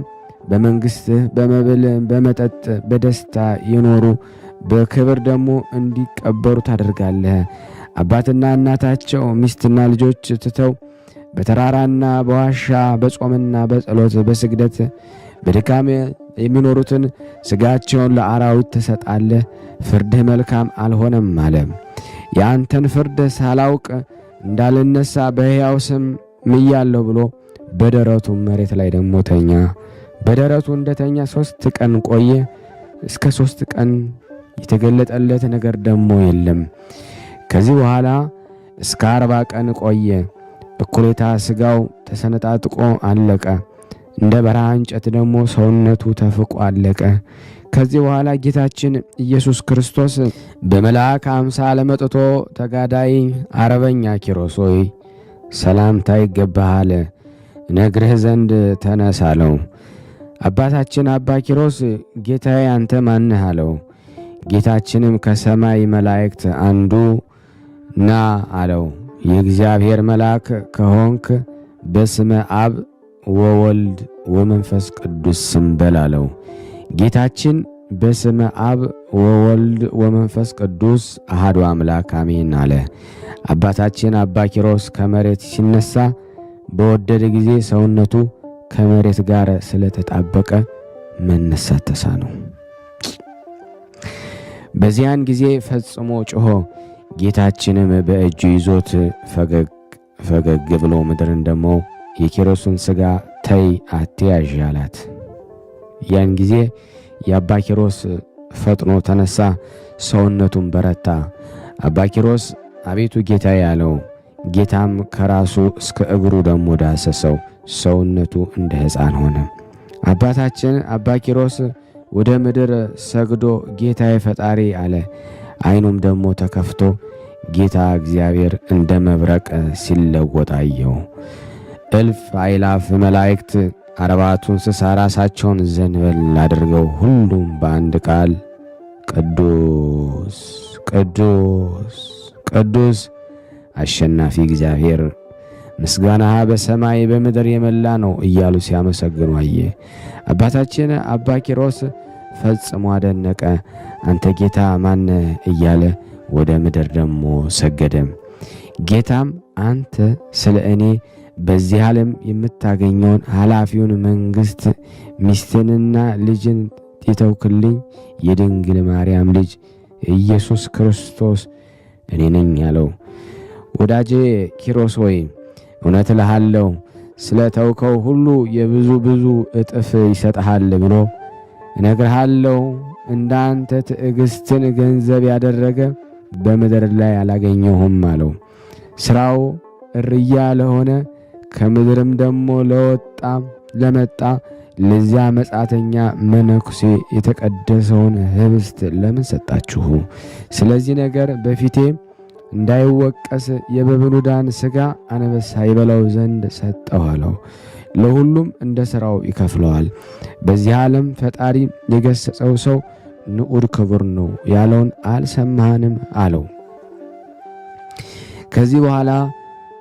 በመንግሥትህ በመብል በመጠጥ በደስታ የኖሩ በክብር ደግሞ እንዲቀበሩ ታደርጋለህ። አባትና እናታቸው ሚስትና ልጆች ትተው በተራራና በዋሻ በጾምና በጸሎት በስግደት በድካም የሚኖሩትን ሥጋቸውን ለአራዊት ትሰጣለህ። ፍርድህ መልካም አልሆነም አለ። የአንተን ፍርድ ሳላውቅ እንዳልነሳ በሕያው ስም ምያለሁ ብሎ በደረቱ መሬት ላይ ደግሞ ተኛ። በደረቱ እንደተኛ 3 ቀን ቆየ። እስከ 3 ቀን የተገለጠለት ነገር ደግሞ የለም። ከዚህ በኋላ እስከ 40 ቀን ቆየ። እኩሌታ ሥጋው ተሰነጣጥቆ አለቀ። እንደ በረሃ እንጨት ደግሞ ሰውነቱ ተፍቆ አለቀ። ከዚህ በኋላ ጌታችን ኢየሱስ ክርስቶስ በመልአክ አምሳል መጥቶ ተጋዳይ አረበኛ ኪሮስ ሆይ ሰላምታ ይገባሃል፣ ነግርህ ዘንድ ተነስ አለው። አባታችን አባ ኪሮስ ጌታዬ አንተ ማንህ አለው። ጌታችንም ከሰማይ መላእክት አንዱ ና አለው። የእግዚአብሔር መልአክ ከሆንክ በስመ አብ ወወልድ ወመንፈስ ቅዱስ ስም በል አለው። ጌታችን በስመ አብ ወወልድ ወመንፈስ ቅዱስ አሐዱ አምላክ አሜን አለ። አባታችን አባ ኪሮስ ከመሬት ሲነሳ በወደደ ጊዜ ሰውነቱ ከመሬት ጋር ስለተጣበቀ መነሳት ተሳነው። በዚያን ጊዜ ፈጽሞ ጮሆ ጌታችንም በእጁ ይዞት ፈገግ ብሎ ምድርን ደግሞ የኪሮስን ሥጋ ተይ አትያዥ አላት። ያን ጊዜ የአባ ኪሮስ ፈጥኖ ተነሳ፣ ሰውነቱን በረታ። አባ ኪሮስ አቤቱ ጌታዬ አለው። ጌታም ከራሱ እስከ እግሩ ደግሞ ዳሰሰው፣ ሰውነቱ እንደ ሕፃን ሆነ። አባታችን አባ ኪሮስ ወደ ምድር ሰግዶ ጌታዬ ፈጣሪ አለ። ዓይኑም ደግሞ ተከፍቶ ጌታ እግዚአብሔር እንደ መብረቅ ሲለወጥ አየው። እልፍ አእላፍ መላእክት አርባዕቱ እንስሳ ራሳቸውን ዘንበል አድርገው ሁሉም በአንድ ቃል ቅዱስ ቅዱስ ቅዱስ አሸናፊ እግዚአብሔር ምስጋናህ በሰማይ በምድር የመላ ነው እያሉ ሲያመሰግኑ አየ። አባታችን አባ ኪሮስ ፈጽሞ አደነቀ። አንተ ጌታ ማን እያለ ወደ ምድር ደግሞ ሰገደ። ጌታም አንተ ስለ እኔ በዚህ ዓለም የምታገኘውን ኃላፊውን መንግሥት ሚስትንና ልጅን የተውክልኝ የድንግል ማርያም ልጅ ኢየሱስ ክርስቶስ እኔ ነኝ አለው። ወዳጄ ኪሮስ ሆይ እውነት እልሃለሁ ስለ ተውከው ሁሉ የብዙ ብዙ እጥፍ ይሰጥሃል ብሎ እነግርሃለሁ። እንዳንተ ትዕግስትን ገንዘብ ያደረገ በምድር ላይ አላገኘሁም አለው። ሥራው እርያ ለሆነ ከምድርም ደግሞ ለመጣ ለዚያ መጻተኛ መነኩሴ የተቀደሰውን ህብስት ለምን ሰጣችሁ? ስለዚህ ነገር በፊቴ እንዳይወቀስ የበብሉዳን ሥጋ አንበሳ ይበላው ዘንድ ሰጠው አለው። ለሁሉም እንደ ሥራው ይከፍለዋል። በዚህ ዓለም ፈጣሪ የገሰጸው ሰው ንዑድ ክቡር ነው ያለውን አልሰማህንም አለው። ከዚህ በኋላ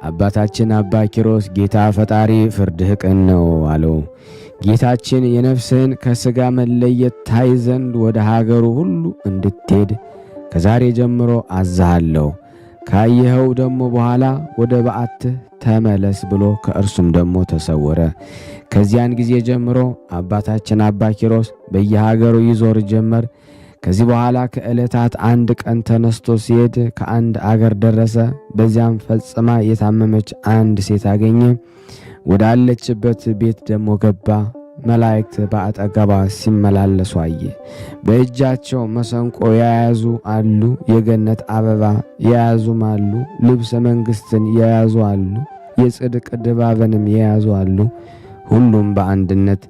አባታችን አባ ኪሮስ ጌታ ፈጣሪ ፍርድህ ቅን ነው አለው። ጌታችን የነፍስህን ከሥጋ መለየት ታይ ዘንድ ወደ ሀገሩ ሁሉ እንድትሄድ ከዛሬ ጀምሮ አዝሃለሁ። ካየኸው ደግሞ በኋላ ወደ በዓትህ ተመለስ ብሎ ከእርሱም ደግሞ ተሰወረ። ከዚያን ጊዜ ጀምሮ አባታችን አባ ኪሮስ በየሀገሩ ይዞር ጀመር። ከዚህ በኋላ ከዕለታት አንድ ቀን ተነስቶ ሲሄድ ከአንድ አገር ደረሰ። በዚያም ፈጽማ የታመመች አንድ ሴት አገኘ። ወዳለችበት ቤት ደግሞ ገባ። መላእክት በአጠገቧ ሲመላለሱ አየ። በእጃቸው መሰንቆ የያዙ አሉ፣ የገነት አበባ የያዙም አሉ፣ ልብሰ መንግሥትን የያዙ አሉ፣ የጽድቅ ድባብንም የያዙ አሉ። ሁሉም በአንድነት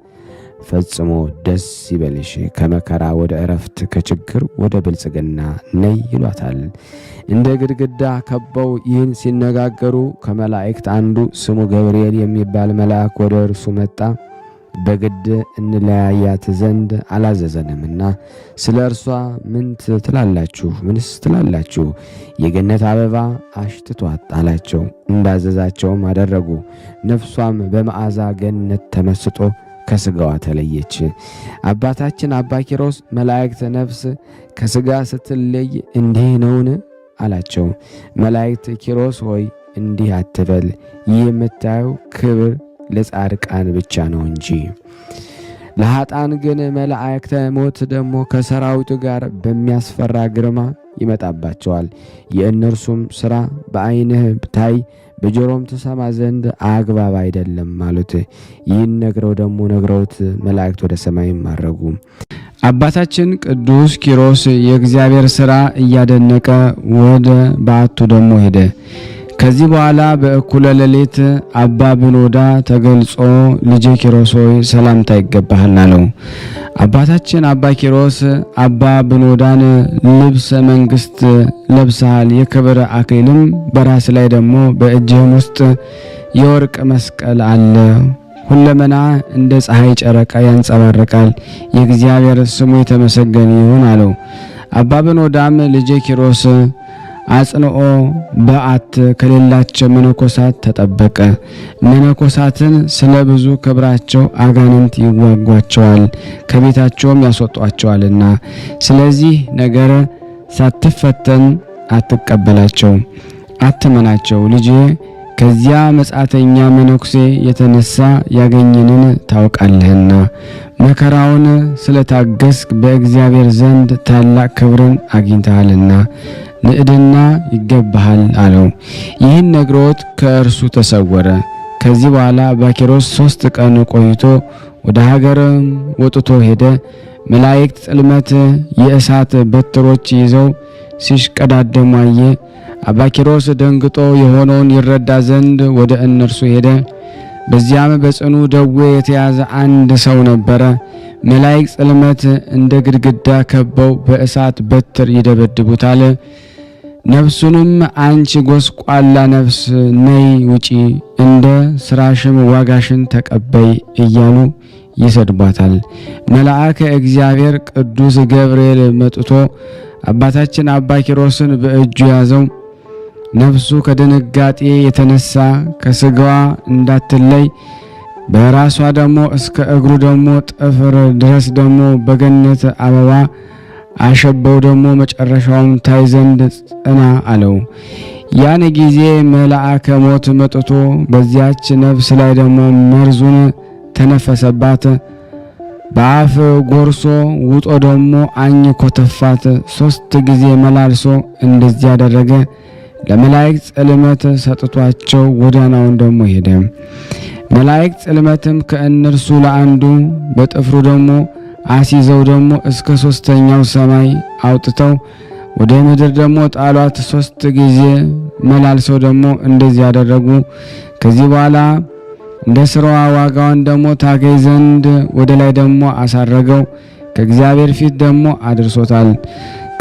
ፈጽሞ ደስ ይበልሽ፣ ከመከራ ወደ ዕረፍት፣ ከችግር ወደ ብልጽግና ነይ ይሏታል። እንደ ግድግዳ ከበው ይህን ሲነጋገሩ ከመላእክት አንዱ ስሙ ገብርኤል የሚባል መልአክ ወደ እርሱ መጣ። በግድ እንለያያት ዘንድ አላዘዘንምና ስለ እርሷ ምንስ ትላላችሁ? የገነት አበባ አሽትቷት አላቸው። እንዳዘዛቸውም አደረጉ። ነፍሷም በመዓዛ ገነት ተመስጦ ከሥጋዋ ተለየች። አባታችን አባ ኪሮስ መላእክት ነፍስ ከሥጋ ስትለይ እንዲህ ነውን አላቸው። መላእክት ኪሮስ ሆይ እንዲህ አትበል፣ ይህ የምታየው ክብር ለጻድቃን ብቻ ነው እንጂ ለኃጥአን ግን መላእክተ ሞት ደግሞ ከሰራዊቱ ጋር በሚያስፈራ ግርማ ይመጣባቸዋል። የእነርሱም ሥራ በዓይንህ ታይ በጆሮም ትሰማ ዘንድ አግባብ አይደለም አሉት። ይህን ነግረውት መላእክት ወደ ሰማይ ማረጉ። አባታችን ቅዱስ ኪሮስ የእግዚአብሔር ሥራ እያደነቀ ወደ በዓቱ ደግሞ ሄደ። ከዚህ በኋላ በእኩለ ሌሊት አባ ብኖዳ ተገልጾ ልጄ ኪሮስ ሆይ ሰላምታ ይገባሃል አለው። አባታችን አባ ኪሮስ አባ ብኖዳን ልብሰ መንግሥት ለብሰሃል፣ የክብር አክሊልም በራስ ላይ ደግሞ በእጅህም ውስጥ የወርቅ መስቀል አለ፣ ሁለመና እንደ ፀሐይ ጨረቃ ያንጸባርቃል፣ የእግዚአብሔር ስሙ የተመሰገነ ይሁን አለው። አባ ብኖዳም ልጄ ኪሮስ አጽንኦ በዓት ከሌላቸው መነኮሳት ተጠበቀ። መነኮሳትን ስለ ብዙ ክብራቸው አጋንንት ይዋጓቸዋል፣ ከቤታቸውም ያስወጧቸዋልና። ስለዚህ ነገር ሳትፈተን አትቀበላቸው፣ አትመናቸው። ልጄ ከዚያ መጻተኛ መነኩሴ የተነሳ ያገኘንን ታውቃለህና መከራውን ስለታገስክ በእግዚአብሔር ዘንድ ታላቅ ክብርን አግኝተሃልና ንዕድና ይገባሃል አለው። ይህን ነግሮት ከእርሱ ተሰወረ። ከዚህ በኋላ አባ ኪሮስ 3 ቀን ቆይቶ ወደ ሀገርም ወጥቶ ሄደ። መላእክት ጽልመት የእሳት በትሮች ይዘው ሲሽቀዳደሙ አየ። አባ ኪሮስ ደንግጦ የሆነውን ይረዳ ዘንድ ወደ እነርሱ ሄደ። በዚያም በጽኑ ደዌ የተያዘ አንድ ሰው ነበረ። መላእክት ጽልመት እንደ ግድግዳ ከበው በእሳት በትር ይደበድቡታል። ነፍሱንም አንቺ ጎስቋላ ነፍስ ነይ ውጪ፣ እንደ ስራሽም ዋጋሽን ተቀበይ እያሉ ይሰድቧታል። መልአከ እግዚአብሔር ቅዱስ ገብርኤል መጥቶ አባታችን አባ ኪሮስን በእጁ ያዘው። ነፍሱ ከድንጋጤ የተነሳ ከስጋዋ እንዳትለይ በራሷ ደግሞ እስከ እግሩ ደግሞ ጥፍር ድረስ ደግሞ በገነት አበባ አሸበው ደግሞ መጨረሻውም ታይ ዘንድ ጽና አለው። ያን ጊዜ መልአከ ሞት መጥቶ በዚያች ነፍስ ላይ ደግሞ መርዙን ተነፈሰባት። በአፍ ጎርሶ ውጦ ደግሞ አኝኮ ተፋት። 3 ጊዜ መላልሶ እንደዚህ ያደረገ። ለመላእክት ጽልመት ሰጥቷቸው ወዳናውን ደግሞ ሄደ። መላእክት ጽልመትም ከእነርሱ ለአንዱ በጥፍሩ ደግሞ አሲዘው ደግሞ እስከ 3ኛው ሰማይ አውጥተው ወደ ምድር ደግሞ ጣሏት። 3 ጊዜ መላልሰው ደግሞ እንደዚህ ያደረጉ። ከዚህ በኋላ እንደ ስራዋ ዋጋዋን ደግሞ ታገኝ ዘንድ ወደ ላይ ደግሞ አሳረገው። ከእግዚአብሔር ፊት ደግሞ አድርሶታል።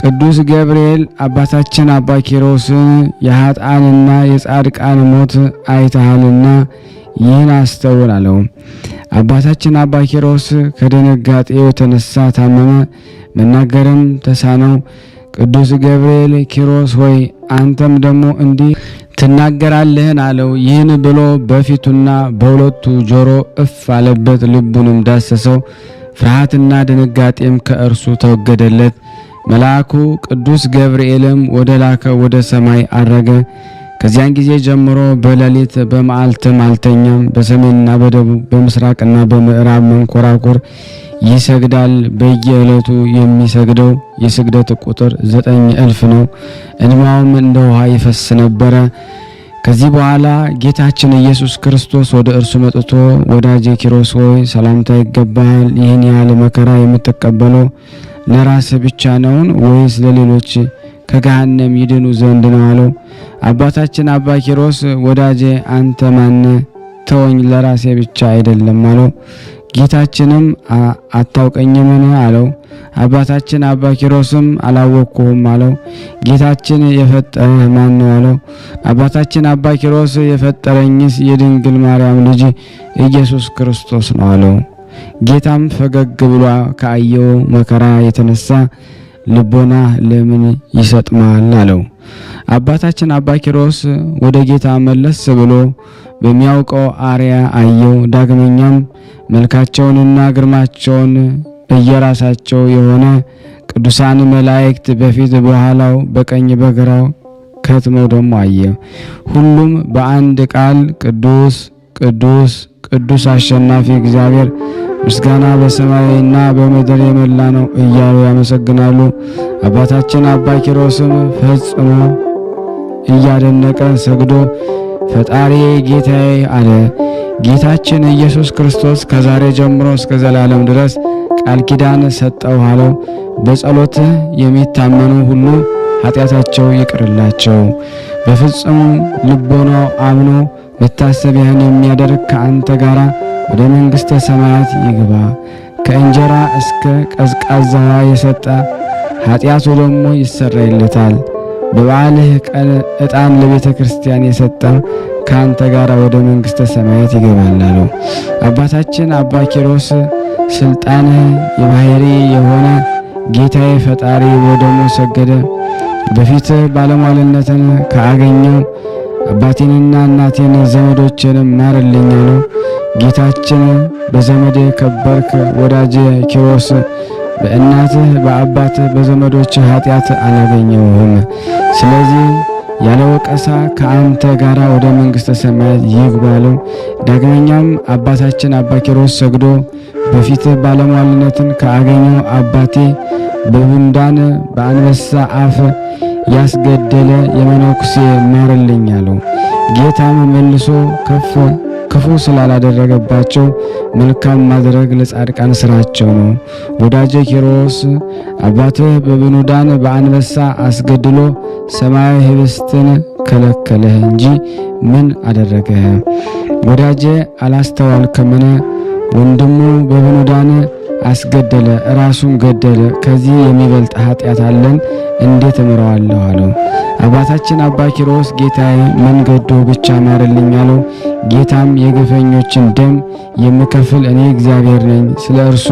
ቅዱስ ገብርኤል አባታችን አባ ኪሮስን የኃጥአንና የጻድቃን ሞት አይተሃልና ይህን አስተውል አለው። አባታችን አባ ኪሮስ ከድንጋጤው የተነሳ ታመመ፣ መናገርም ተሳነው። ቅዱስ ገብርኤል ኪሮስ ሆይ አንተም ደግሞ እንዲህ ትናገራለህን አለው። ይህን ብሎ በፊቱና በሁለቱ ጆሮ እፍ አለበት፣ ልቡንም ዳሰሰው። ፍርሃትና ድንጋጤም ከእርሱ ተወገደለት። መልአኩ ቅዱስ ገብርኤልም ወደ ላከው ወደ ሰማይ አረገ። ከዚያን ጊዜ ጀምሮ በሌሊት በመዓልትም አልተኛም። በሰሜንና በደቡብ በምስራቅና በምዕራብ መንኮራኩር ይሰግዳል። በየዕለቱ የሚሰግደው የስግደት ቁጥር 9,000 ነው። እንባውም እንደ ውሃ ይፈስ ነበረ። ከዚህ በኋላ ጌታችን ኢየሱስ ክርስቶስ ወደ እርሱ መጥቶ ወዳጄ ኪሮስ ሆይ ሰላምታ ይገባሃል። ይህን ያህል መከራ የምትቀበለው ለራስህ ብቻ ነውን ወይስ ለሌሎች ከገሃነም ይድኑ ዘንድ ነው አለው። አባታችን አባ ኪሮስ ወዳጄ አንተ ማነ? ተወኝ፣ ለራሴ ብቻ አይደለም አለው። ጌታችንም አታውቀኝምን አለው። አባታችን አባ ኪሮስም አላወቅኩህም አለው። ጌታችን የፈጠረህ ማን ነው አለው። አባታችን አባ ኪሮስ የፈጠረኝስ የድንግል ማርያም ልጅ ኢየሱስ ክርስቶስ ነው አለው። ጌታም ፈገግ ብሎ ካየው መከራ የተነሳ ልቦና ለምን ይሰጥማል አለው። አባታችን አባ ኪሮስ ወደ ጌታ መለስ ብሎ በሚያውቀው አርያ አየው። ዳግመኛም መልካቸውንና ግርማቸውን እየራሳቸው የሆነ ቅዱሳን መላእክት በፊት በኋላው በቀኝ በግራው ከትመው ደግሞ አየ። ሁሉም በአንድ ቃል ቅዱስ ቅዱስ ቅዱስ አሸናፊ እግዚአብሔር ምስጋና በሰማይና በምድር የመላ ነው እያሉ ያመሰግናሉ። አባታችን አባ ኪሮስም ፈጽሞ እያደነቀ ሰግዶ ፈጣሪ ጌታዬ አለ። ጌታችን ኢየሱስ ክርስቶስ ከዛሬ ጀምሮ እስከ ዘላለም ድረስ ቃል ኪዳን ሰጠው አለው። በጸሎትህ የሚታመኑ ሁሉ ኃጢአታቸው ይቅርላቸው። በፍጹም ልቦናው አምኖ መታሰቢያን የሚያደርግ ከአንተ ጋር ወደ መንግሥተ ሰማያት ይግባ። ከእንጀራ እስከ ቀዝቃዛ የሰጠ ኃጢአቱ ደግሞ ይሰረይለታል። በበዓልህ ቀን ዕጣን ለቤተ ክርስቲያን የሰጠ ከአንተ ጋር ወደ መንግሥተ ሰማያት ይገባል አለው። አባታችን አባ ኪሮስ ስልጣንህ የባህሪ የሆነ ጌታዬ ፈጣሪ ወደሞ ሰገደ። በፊትህ ባለሟልነትን ከአገኘው አባቴንና እናቴን ዘመዶቼንም ማርልኝ አለው። ጌታችን በዘመድ ከበርክ ወዳጄ ኪሮስ በእናትህ በአባትህ በዘመዶችህ ኃጢአት አላገኘውህም። ስለዚህ ያለ ወቀሳ ከአንተ ጋር ወደ መንግሥተ ሰማያት ይግቡ አለው። ዳግመኛም አባታችን አባ ኪሮስ ሰግዶ በፊትህ ባለሟልነትን ከአገኘው አባቴ በቡንዳን በአንበሳ አፍ ያስገደለ የመነኩሴ ማርልኝ አለው። ጌታም መልሶ ክፉ ስላላደረገባቸው መልካም ማድረግ ለጻድቃን ስራቸው ነው። ወዳጄ ኪሮስ አባትህ በብኑዳን በአንበሳ አስገድሎ ሰማያዊ ህብስትን ከለከለህ እንጂ ምን አደረገህ? ወዳጄ አላስተዋልክምን? ወንድሙ በብኑዳን አስገደለ፣ ራሱም ገደለ። ከዚህ የሚበልጥ ኃጢአት አለን? እንዴት እምረዋለሁ አለው። አባታችን አባ ኪሮስ ጌታዬ ምን ገዶ ብቻ ማርልኝ አለው። ጌታም የግፈኞችን ደም የምከፍል እኔ እግዚአብሔር ነኝ፣ ስለ እርሱ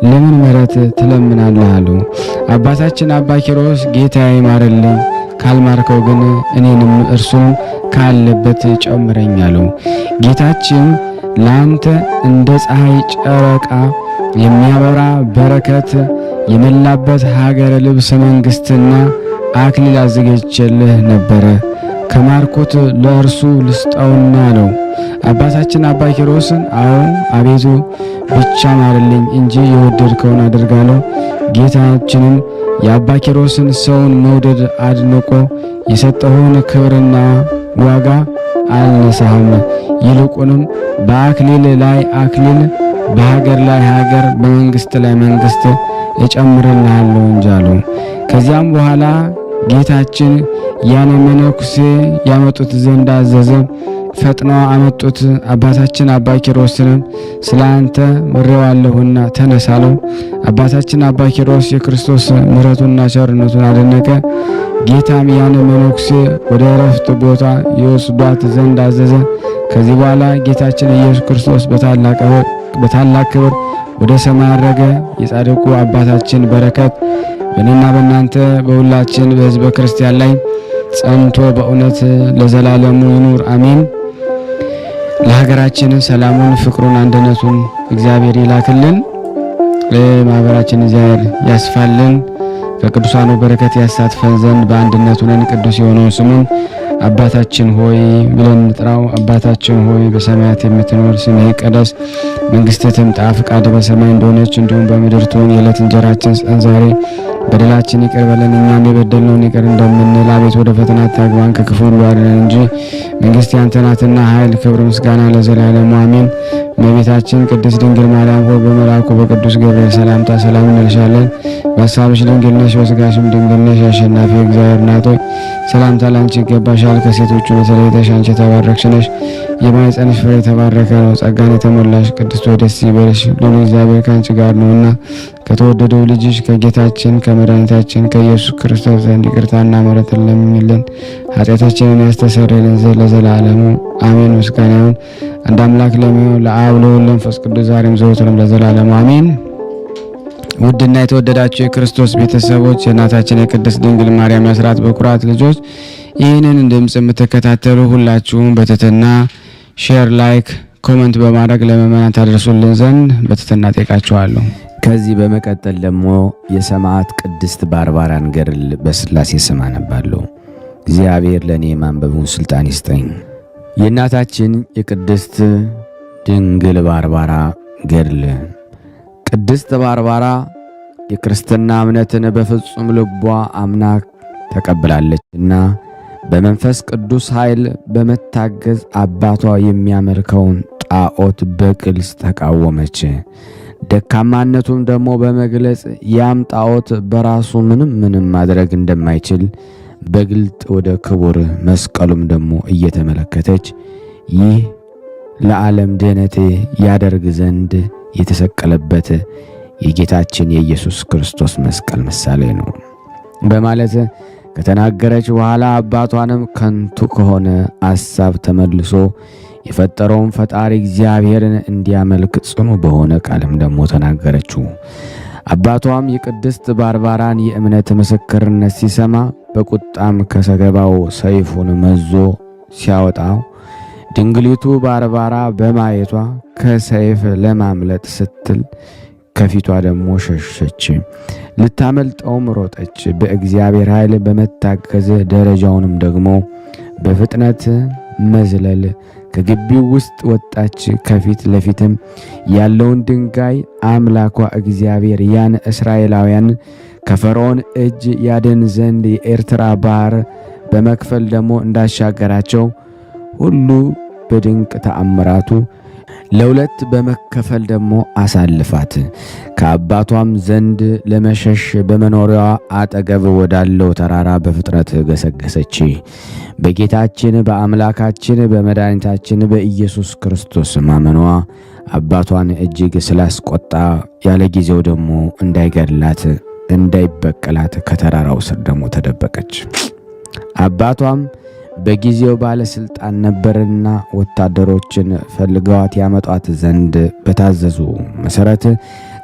ለምን ምሕረት ትለምናለህ አለው። አባታችን አባ ኪሮስ ጌታዬ ማርልኝ፣ ካልማርከው ግን እኔንም እርሱም ካለበት ጨምረኝ አለው። ጌታችን ላንተ እንደ ፀሐይ ጨረቃ የሚያበራ በረከት የመላበት ሀገረ ልብስ መንግስትና አክሊል አዘጋጅቼልህ ነበረ፣ ከማርኮት ለእርሱ ልስጠውና አለው። አባታችን አባ ኪሮስን አዎ አቤቱ ብቻ ማርልኝ እንጂ የወደድከውን አደርጋለሁ። ጌታችንም የአባ ኪሮስን ሰውን መውደድ አድንቆ የሰጠውን ክብርና ዋጋ አልነሳህም፣ ይልቁንም በአክሊል ላይ አክሊል፣ በሀገር ላይ ሀገር፣ በመንግስት ላይ መንግስት እጨምርልሃለሁ እንጂ አለው። ከዚያም በኋላ ጌታችን ያን መነኩሴ ያመጡት ዘንድ አዘዘ። ፈጥነው አመጡት። አባታችን አባ ኪሮስንም ስለ አንተ ምሬዋለሁና ተነስ አለው። አባታችን አባ ኪሮስ የክርስቶስ ምሕረቱንና ቸርነቱን አደነቀ። ጌታም ያን መነኩሴ ወደ እረፍት ቦታ ይወስዷት ዘንድ አዘዘ። ከዚህ በኋላ ጌታችን ኢየሱስ ክርስቶስ በታላቅ ክብር ወደ ሰማይ አረገ። የጻድቁ አባታችን በረከት በእኔና በእናንተ በሁላችን በሕዝበ ክርስቲያን ላይ ጸንቶ በእውነት ለዘላለሙ ይኑር አሜን። ለሀገራችን ሰላሙን፣ ፍቅሩን፣ አንድነቱን እግዚአብሔር ይላክልን። ለማህበራችን እግዚአብሔር ያስፋልን። ከቅዱሳኑ በረከት ያሳትፈን ዘንድ በአንድነት ሆነን ቅዱስ የሆነውን ስሙን አባታችን ሆይ ብለን እንጥራው። አባታችን ሆይ በሰማያት የምትኖር ስምህ ይቀደስ፣ መንግስትህ ትምጣ፣ ፈቃድህ በሰማይ እንደሆነች እንዲሁም በምድር ትሁን። የዕለት እንጀራችንን ስጠን ዛሬ፣ በደላችን ይቅር በለን እኛም የበደልነውን ይቅር እንደምንል፣ አቤት ወደ ፈተና አታግባን ከክፉ ሁሉ አድነን እንጂ መንግስት ያንተ ናትና ኃይል፣ ክብር፣ ምስጋና ለዘላለሙ አሜን። እመቤታችን ቅድስት ድንግል ማርያም ሆይ በመልአኩ በቅዱስ ገብርኤል ሰላምታ ሰላም እንልሻለን። በሐሳብሽ ድንግል ነሽ፣ በሥጋሽም ድንግል ነሽ። አሸናፊ እግዚአብሔር እናት ሆይ ሰላምታ ላንቺ ይገባሻል። ከሴቶች ሁሉ ተለይተሽ አንቺ የተባረክሽ ነሽ፣ የማኅፀንሽ ፍሬ የተባረከ ነው። ጸጋን የተሞላሽ ቅድስት ሆይ ደስ ይበልሽ፣ ልዑል እግዚአብሔር ከአንቺ ጋር ነውና ከተወደደው ልጅሽ ከጌታችን ከመድኃኒታችን ከኢየሱስ ክርስቶስ ዘንድ ይቅርታና ምሕረትን ለምኝልን ኃጢአታችንን ያስተሰርይልን ዘንድ ለዘላለሙ አሜን። ምስጋና ይሁን አንድ አምላክ ለሚሆን ለአብ ለወልድ ለመንፈስ ቅዱስ ዛሬም ዘወትርም ለዘላለሙ አሜን። ውድና የተወደዳችሁ የክርስቶስ ቤተሰቦች የእናታችን የቅድስት ድንግል ማርያም የአስራት በኩራት ልጆች ይህንን ድምፅ የምትከታተሉ ሁላችሁም በትህትና ሼር፣ ላይክ፣ ኮመንት በማድረግ ለምእመናን ታደርሱልን ዘንድ በትህትና ጠይቃችኋለሁ። ከዚህ በመቀጠል ደግሞ የሰማዕት ቅድስት ባርባራን ገድል በሥላሴ ስም አነባለሁ። እግዚአብሔር ለእኔ የማንበቡን ስልጣን ይስጠኝ። የእናታችን የቅድስት ድንግል ባርባራ ገድል። ቅድስት ባርባራ የክርስትና እምነትን በፍጹም ልቧ አምና ተቀብላለችና በመንፈስ ቅዱስ ኃይል በመታገዝ አባቷ የሚያመልከውን ጣዖት በግልጽ ተቃወመች። ደካማነቱም ደግሞ በመግለጽ ያም ጣዖት በራሱ ምንም ማድረግ እንደማይችል በግልጥ ወደ ክቡር መስቀሉም ደግሞ እየተመለከተች ይህ ለዓለም ድኅነት ያደርግ ዘንድ የተሰቀለበት የጌታችን የኢየሱስ ክርስቶስ መስቀል ምሳሌ ነው በማለት ከተናገረች በኋላ አባቷንም ከንቱ ከሆነ አሳብ ተመልሶ የፈጠረውን ፈጣሪ እግዚአብሔርን እንዲያመልክ ጽኑ በሆነ ቃልም ደግሞ ተናገረችው። አባቷም የቅድስት ባርባራን የእምነት ምስክርነት ሲሰማ በቁጣም ከሰገባው ሰይፉን መዞ ሲያወጣው ድንግሊቱ ባርባራ በማየቷ ከሰይፍ ለማምለጥ ስትል ከፊቷ ደግሞ ሸሸች። ልታመልጠውም ሮጠች። በእግዚአብሔር ኃይል በመታገዝ ደረጃውንም ደግሞ በፍጥነት መዝለል ከግቢው ውስጥ ወጣች። ከፊት ለፊትም ያለውን ድንጋይ አምላኳ እግዚአብሔር ያን እስራኤላውያን ከፈርዖን እጅ ያድን ዘንድ የኤርትራ ባህር በመክፈል ደግሞ እንዳሻገራቸው ሁሉ በድንቅ ተአምራቱ ለሁለት በመከፈል ደግሞ አሳልፋት ከአባቷም ዘንድ ለመሸሽ በመኖሪያዋ አጠገብ ወዳለው ተራራ በፍጥነት ገሰገሰች። በጌታችን በአምላካችን በመድኃኒታችን በኢየሱስ ክርስቶስ ማመኗ አባቷን እጅግ ስላስቆጣ ያለ ጊዜው ደግሞ እንዳይገድላት እንዳይበቀላት ከተራራው ስር ደግሞ ተደበቀች። አባቷም በጊዜው ባለስልጣን ነበርና ወታደሮችን ፈልገዋት ያመጧት ዘንድ በታዘዙ መሰረት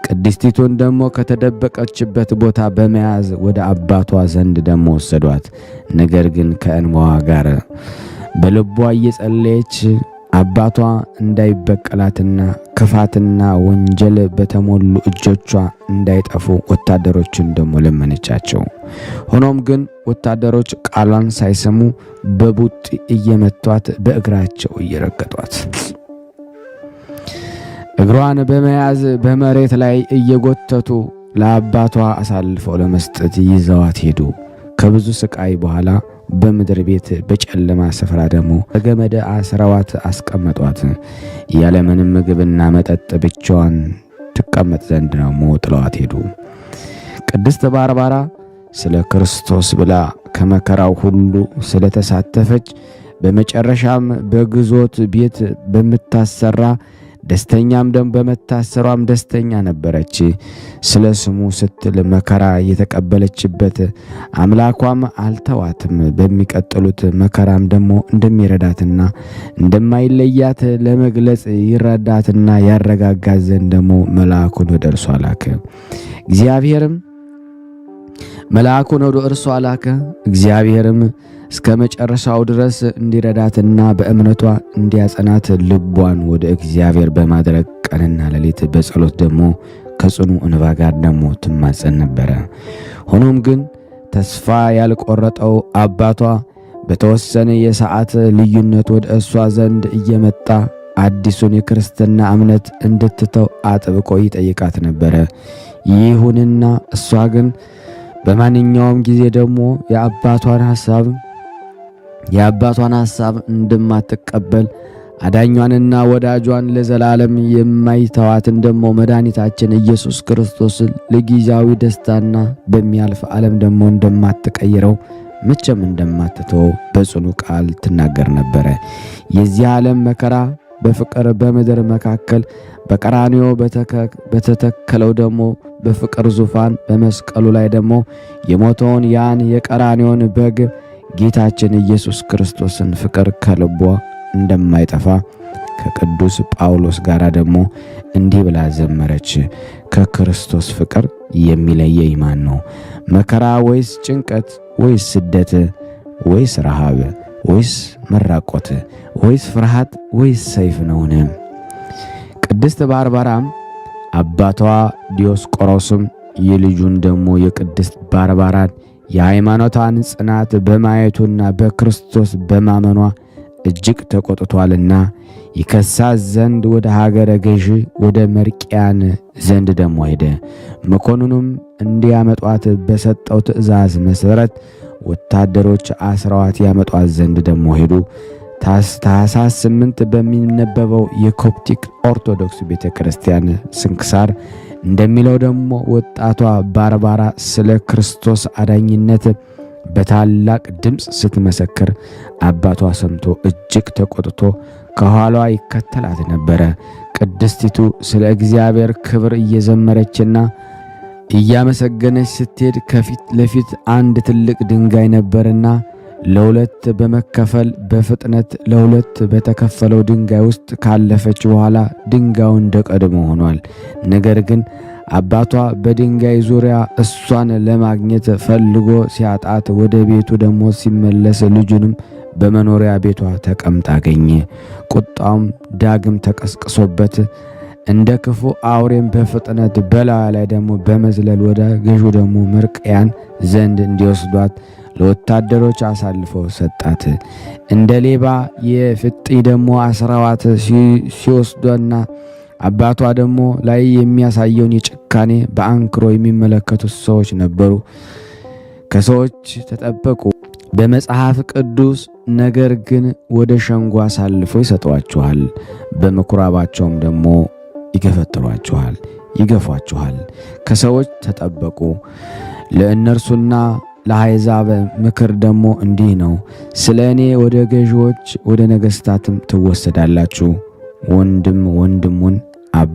ቅድስቲቱን ደግሞ ከተደበቀችበት ቦታ በመያዝ ወደ አባቷ ዘንድ ደግሞ ወሰዷት። ነገር ግን ከእንባዋ ጋር በልቧ እየጸለየች አባቷ እንዳይበቀላትና ክፋትና ወንጀል በተሞሉ እጆቿ እንዳይጠፉ ወታደሮችን ደግሞ ለመነቻቸው። ሆኖም ግን ወታደሮች ቃሏን ሳይሰሙ በቡጢ እየመቷት በእግራቸው እየረገጧት እግሯን በመያዝ በመሬት ላይ እየጎተቱ ለአባቷ አሳልፈው ለመስጠት ይዘዋት ሄዱ። ከብዙ ስቃይ በኋላ በምድር ቤት በጨለማ ስፍራ ደግሞ በገመድ አስረዋት አስቀመጧት። ያለምንም ምግብና መጠጥ ብቻዋን ትቀመጥ ዘንድ ደግሞ ጥለዋት ሄዱ። ቅድስት ባርባራ ስለ ክርስቶስ ብላ ከመከራው ሁሉ ስለተሳተፈች በመጨረሻም በግዞት ቤት በምታሰራ ደስተኛም በመታሰሯም ደስተኛ ነበረች። ስለ ስሙ ስትል መከራ የተቀበለችበት አምላኳም አልተዋትም። በሚቀጥሉት መከራም ደግሞ እንደሚረዳትና እንደማይለያት ለመግለጽ ይረዳትና ያረጋጋት ዘንድ ደግሞ መልአኩን ወደ እርሷ ላከ። እግዚአብሔርም እስከ መጨረሻው ድረስ እንዲረዳትና በእምነቷ እንዲያጸናት ልቧን ወደ እግዚአብሔር በማድረግ ቀንና ሌሊት በጸሎት ደግሞ ከጽኑ እንባ ጋር ደግሞ ትማጸን ነበረ። ሆኖም ግን ተስፋ ያልቆረጠው አባቷ በተወሰነ የሰዓት ልዩነት ወደ እሷ ዘንድ እየመጣ አዲሱን የክርስትና እምነት እንድትተው አጥብቆ ይጠይቃት ነበረ። ይሁንና እሷ ግን በማንኛውም ጊዜ ደግሞ የአባቷን ሐሳብ እንደማትቀበል አዳኟንና ወዳጇን ለዘላለም የማይተዋትን ደግሞ መድኃኒታችን ኢየሱስ ክርስቶስ ለጊዜያዊ ደስታና በሚያልፍ ዓለም ደግሞ እንደማትቀይረው መቼም እንደማትተው በጽኑ ቃል ትናገር ነበረ። የዚህ ዓለም መከራ በፍቅር በምድር መካከል በቀራንዮ በተተከለው ደግሞ በፍቅር ዙፋን በመስቀሉ ላይ ደግሞ የሞተውን ያን የቀራንዮን በግ ጌታችን ኢየሱስ ክርስቶስን ፍቅር ከልቧ እንደማይጠፋ ከቅዱስ ጳውሎስ ጋር ደግሞ እንዲህ ብላ ዘመረች። ከክርስቶስ ፍቅር የሚለየኝ ማን ነው? መከራ ወይስ ጭንቀት ወይስ ስደት ወይስ ረሃብ ወይስ መራቆት ወይስ ፍርሃት ወይስ ሰይፍ ነውን? ቅድስት ባርባራም አባቷ ዲዮስቆሮስም የልጁን ደግሞ የቅድስት ባርባራን የሃይማኖቷን ጽናት በማየቱና በክርስቶስ በማመኗ እጅግ ተቆጥቷልና ይከሳት ዘንድ ወደ ሀገረ ገዥ ወደ መርቅያን ዘንድ ደግሞ ሄደ። መኮንኑም እንዲያመጧት በሰጠው ትእዛዝ መሰረት ወታደሮች አስረዋት ያመጧት ዘንድ ደግሞ ሄዱ። ታኅሳስ 8 በሚነበበው የኮፕቲክ ኦርቶዶክስ ቤተክርስቲያን ስንክሳር እንደሚለው ደግሞ ወጣቷ ባርባራ ስለ ክርስቶስ አዳኝነት በታላቅ ድምፅ ስትመሰክር አባቷ ሰምቶ እጅግ ተቆጥቶ ከኋላዋ ይከተላት ነበረ። ቅድስቲቱ ስለ እግዚአብሔር ክብር እየዘመረችና እያመሰገነች ስትሄድ ከፊት ለፊት አንድ ትልቅ ድንጋይ ነበርና ለሁለት በመከፈል በፍጥነት ለሁለት በተከፈለው ድንጋይ ውስጥ ካለፈች በኋላ ድንጋዩ እንደቀድሞ ሆኗል። ነገር ግን አባቷ በድንጋይ ዙሪያ እሷን ለማግኘት ፈልጎ ሲያጣት ወደ ቤቱ ደግሞ ሲመለስ ልጁንም በመኖሪያ ቤቷ ተቀምጣ አገኘ። ቁጣውም ዳግም ተቀስቅሶበት እንደ ክፉ አውሬም በፍጥነት በላዩ ላይ ደግሞ በመዝለል ወደ ገዡ ደግሞ መርቅያን ዘንድ እንዲወስዷት ለወታደሮች አሳልፈው ሰጣት። እንደ ሌባ የፍጢ ደግሞ አስረዋት ሲወስዷና አባቷ ደግሞ ላይ የሚያሳየውን የጭካኔ በአንክሮ የሚመለከቱት ሰዎች ነበሩ። ከሰዎች ተጠበቁ በመጽሐፍ ቅዱስ። ነገር ግን ወደ ሸንጎ አሳልፈው ይሰጧችኋል፣ በምኩራባቸውም ደግሞ ይገፈጥሯችኋል፣ ይገፏችኋል። ከሰዎች ተጠበቁ። ለእነርሱና ለአሕዛብ ምክር ደግሞ እንዲህ ነው፣ ስለ እኔ ወደ ገዢዎች ወደ ነገሥታትም ትወሰዳላችሁ። ወንድም ወንድሙን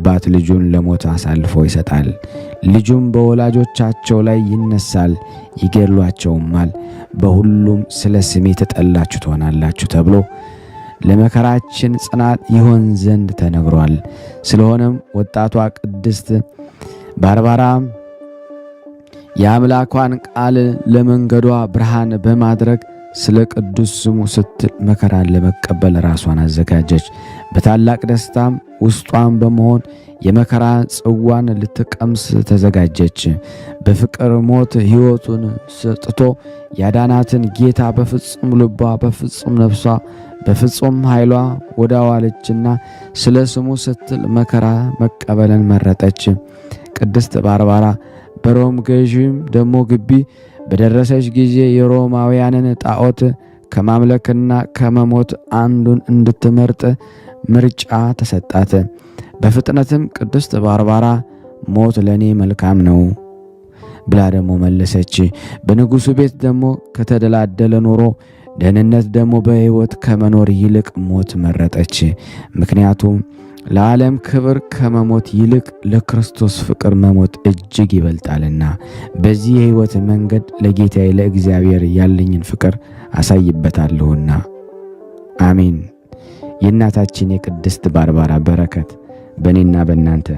አባት ልጁን ለሞት አሳልፎ ይሰጣል። ልጁም በወላጆቻቸው ላይ ይነሳል፣ ይገድሏቸውማል። በሁሉም ስለ ስሜ ተጠላችሁ ትሆናላችሁ ተብሎ ለመከራችን ጽናት ይሆን ዘንድ ተነግሯል። ስለሆነም ወጣቷ ቅድስት ባርባራ የአምላኳን ቃል ለመንገዷ ብርሃን በማድረግ ስለ ቅዱስ ስሙ ስትል መከራን ለመቀበል ራሷን አዘጋጀች። በታላቅ ደስታም ውስጧን በመሆን የመከራ ጽዋን ልትቀምስ ተዘጋጀች። በፍቅር ሞት ሕይወቱን ሰጥቶ ያዳናትን ጌታ በፍጹም ልቧ፣ በፍጹም ነፍሷ፣ በፍጹም ኃይሏ ወዳዋለችና ስለ ስሙ ስትል መከራ መቀበልን መረጠች። ቅድስት ባርባራ በሮም ገዥም ደሞ ግቢ በደረሰች ጊዜ የሮማውያንን ጣዖት ከማምለክና ከመሞት አንዱን እንድትመርጥ ምርጫ ተሰጣት። በፍጥነትም ቅድስት ባርባራ ሞት ለኔ መልካም ነው ብላ ደግሞ መለሰች። በንጉሱ ቤት ደግሞ ከተደላደለ ኖሮ ደህንነት ደግሞ በሕይወት ከመኖር ይልቅ ሞት መረጠች። ምክንያቱም ለዓለም ክብር ከመሞት ይልቅ ለክርስቶስ ፍቅር መሞት እጅግ ይበልጣልና። በዚህ የሕይወት መንገድ ለጌታዬ ለእግዚአብሔር ያለኝን ፍቅር አሳይበታለሁና። አሜን። የእናታችን የቅድስት ባርባራ በረከት በእኔና በእናንተ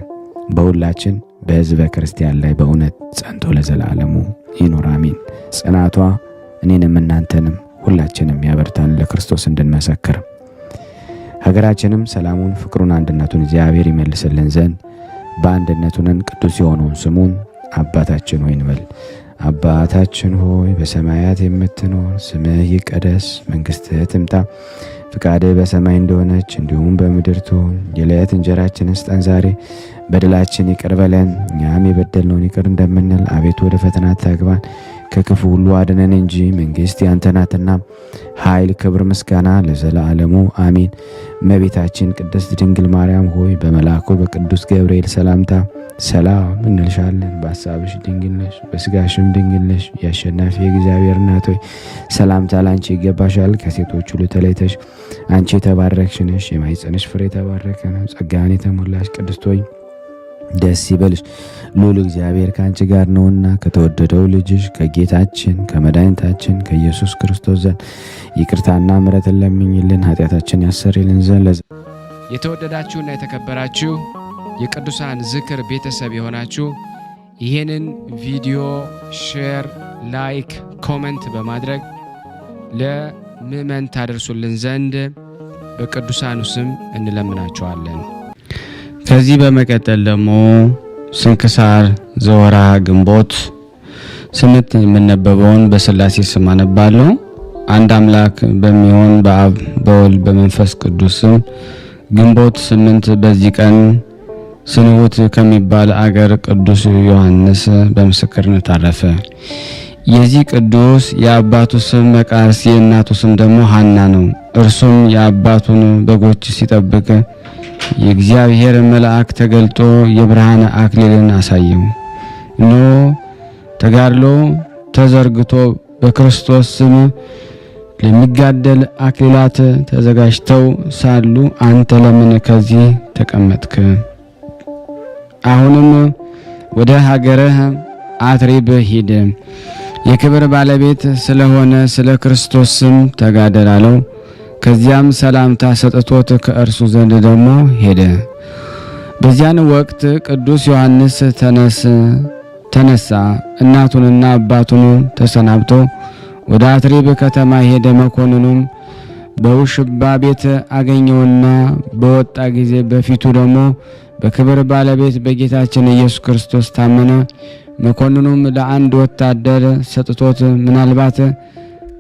በሁላችን በሕዝበ ክርስቲያን ላይ በእውነት ጸንቶ ለዘላለሙ ይኑር። አሜን። ጽናቷ እኔንም እናንተንም ሁላችንም ያበርታን ለክርስቶስ እንድንመሰክር። ሀገራችንም ሰላሙን፣ ፍቅሩን፣ አንድነቱን እግዚአብሔር ይመልስልን ዘንድ በአንድነቱንን ቅዱስ የሆነውን ስሙን አባታችን ሆይ እንበል። አባታችን ሆይ በሰማያት የምትኖር ስምህ ይቀደስ፣ መንግሥትህ ትምጣ፣ ፍቃድህ በሰማይ እንደሆነች እንዲሁም በምድር ትሁን። የዕለት እንጀራችንን ስጠን ዛሬ፣ በደላችን ይቅር በለን እኛም የበደልነውን ይቅር እንደምንል፣ አቤቱ ወደ ፈተና አታግባን ከክፉ ሁሉ አድነን እንጂ መንግሥት ያንተ ናትና ኃይል፣ ክብር፣ ምስጋና ለዘላለሙ አሜን። እመቤታችን ቅድስት ድንግል ማርያም ሆይ በመልአኩ በቅዱስ ገብርኤል ሰላምታ ሰላም እንልሻለን። በሐሳብሽ ድንግል ነሽ፣ በሥጋሽም ድንግል ነሽ። የአሸናፊ የእግዚአብሔር እናት ሆይ ሰላምታ ላንቺ ይገባሻል። ከሴቶች ሁሉ ተለይተሽ አንቺ የተባረክሽ ነሽ፣ የማኅፀንሽ ፍሬ የተባረከ ነው። ጸጋን የተሞላሽ ቅድስት ሆይ ደስ ይበልሽ፣ ልዑል እግዚአብሔር ከአንቺ ጋር ነውና ከተወደደው ልጅሽ ከጌታችን ከመድኃኒታችን ከኢየሱስ ክርስቶስ ዘንድ ይቅርታና ምሕረትን ለምኝልን ኃጢአታችን ያሰርይልን ዘንድ። የተወደዳችሁና የተከበራችሁ የቅዱሳን ዝክር ቤተሰብ የሆናችሁ ይህንን ቪዲዮ ሼር፣ ላይክ፣ ኮመንት በማድረግ ለምእመን ታደርሱልን ዘንድ በቅዱሳኑ ስም እንለምናችኋለን። ከዚህ በመቀጠል ደግሞ ስንክሳር ዘወርኀ ግንቦት 8 የምነበበውን በሥላሴ ስም አነባለሁ። አንድ አምላክ በሚሆን በአብ በወልድ በመንፈስ ቅዱስ ስም ግንቦት 8 በዚህ ቀን ስንሁት ከሚባል አገር ቅዱስ ዮሐንስ በምስክርነት አረፈ። የዚህ ቅዱስ የአባቱ ስም መቃርስ የእናቱ ስም ደግሞ ሐና ነው። እርሱም የአባቱን በጎች ሲጠብቅ የእግዚአብሔር መልአክ ተገልጦ የብርሃን አክሊልን አሳየው። እነሆ ተጋድሎ ተዘርግቶ በክርስቶስ ስም ለሚጋደል አክሊላት ተዘጋጅተው ሳሉ አንተ ለምን ከዚህ ተቀመጥክ? አሁንም ወደ ሀገርህ አትሪብ ሂድ፣ የክብር ባለቤት ስለሆነ ስለ ክርስቶስ ስም ተጋደል አለው። ከዚያም ሰላምታ ሰጥቶት ከእርሱ ዘንድ ደግሞ ሄደ። በዚያን ወቅት ቅዱስ ዮሐንስ ተነሳ፣ እናቱንና አባቱን ተሰናብቶ ወደ አትሪብ ከተማ ሄደ። መኮንኑም በውሽባ ቤት አገኘውና በወጣ ጊዜ በፊቱ ደግሞ በክብር ባለቤት በጌታችን ኢየሱስ ክርስቶስ ታመነ። መኮንኑም ለአንድ ወታደር ሰጥቶት ምናልባት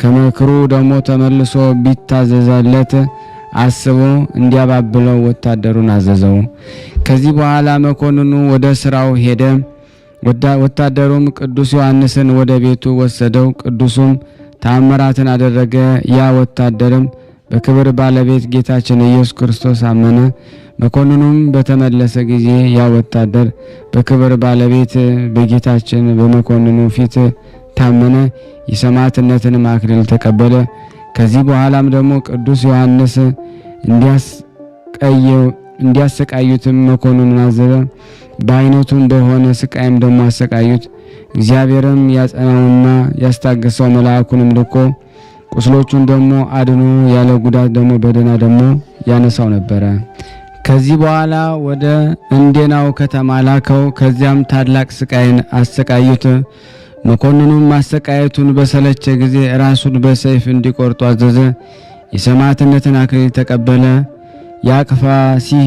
ከመክሩ ደግሞ ተመልሶ ቢታዘዘለት አስቦ እንዲያባብለው ወታደሩን አዘዘው። ከዚህ በኋላ መኮንኑ ወደ ስራው ሄደ። ወታደሩም ቅዱስ ዮሐንስን ወደ ቤቱ ወሰደው። ቅዱሱም ተአምራትን አደረገ። ያ ወታደርም በክብር ባለቤት ጌታችን ኢየሱስ ክርስቶስ አመነ። መኮንኑም በተመለሰ ጊዜ ያ ወታደር በክብር ባለቤት በጌታችን በመኮንኑ ፊት ታመነ፣ የሰማዕትነትን አክሊል ተቀበለ። ከዚህ በኋላም ደግሞ ቅዱስ ዮሐንስ እንዲያሰቃዩትም መኮንኑን አዘዘ። በአይነቱም በሆነ ስቃይም ደግሞ አሰቃዩት። እግዚአብሔርም ያጸናውና ያስታገሰው መልአኩንም ልኮ ቁስሎቹን ደግሞ አድኖ ያለ ጉዳት ደግሞ በደህና ደግሞ ያነሳው ነበረ። ከዚህ በኋላ ወደ እንዴናው ከተማ ላከው። ከዚያም ታላቅ ስቃይን አሰቃዩት። መኮንኑም ማሰቃየቱን በሰለቸ ጊዜ ራሱን በሰይፍ እንዲቆርጡ አዘዘ። የሰማዕትነትን አክሊል ተቀበለ። የአቅፋሲህ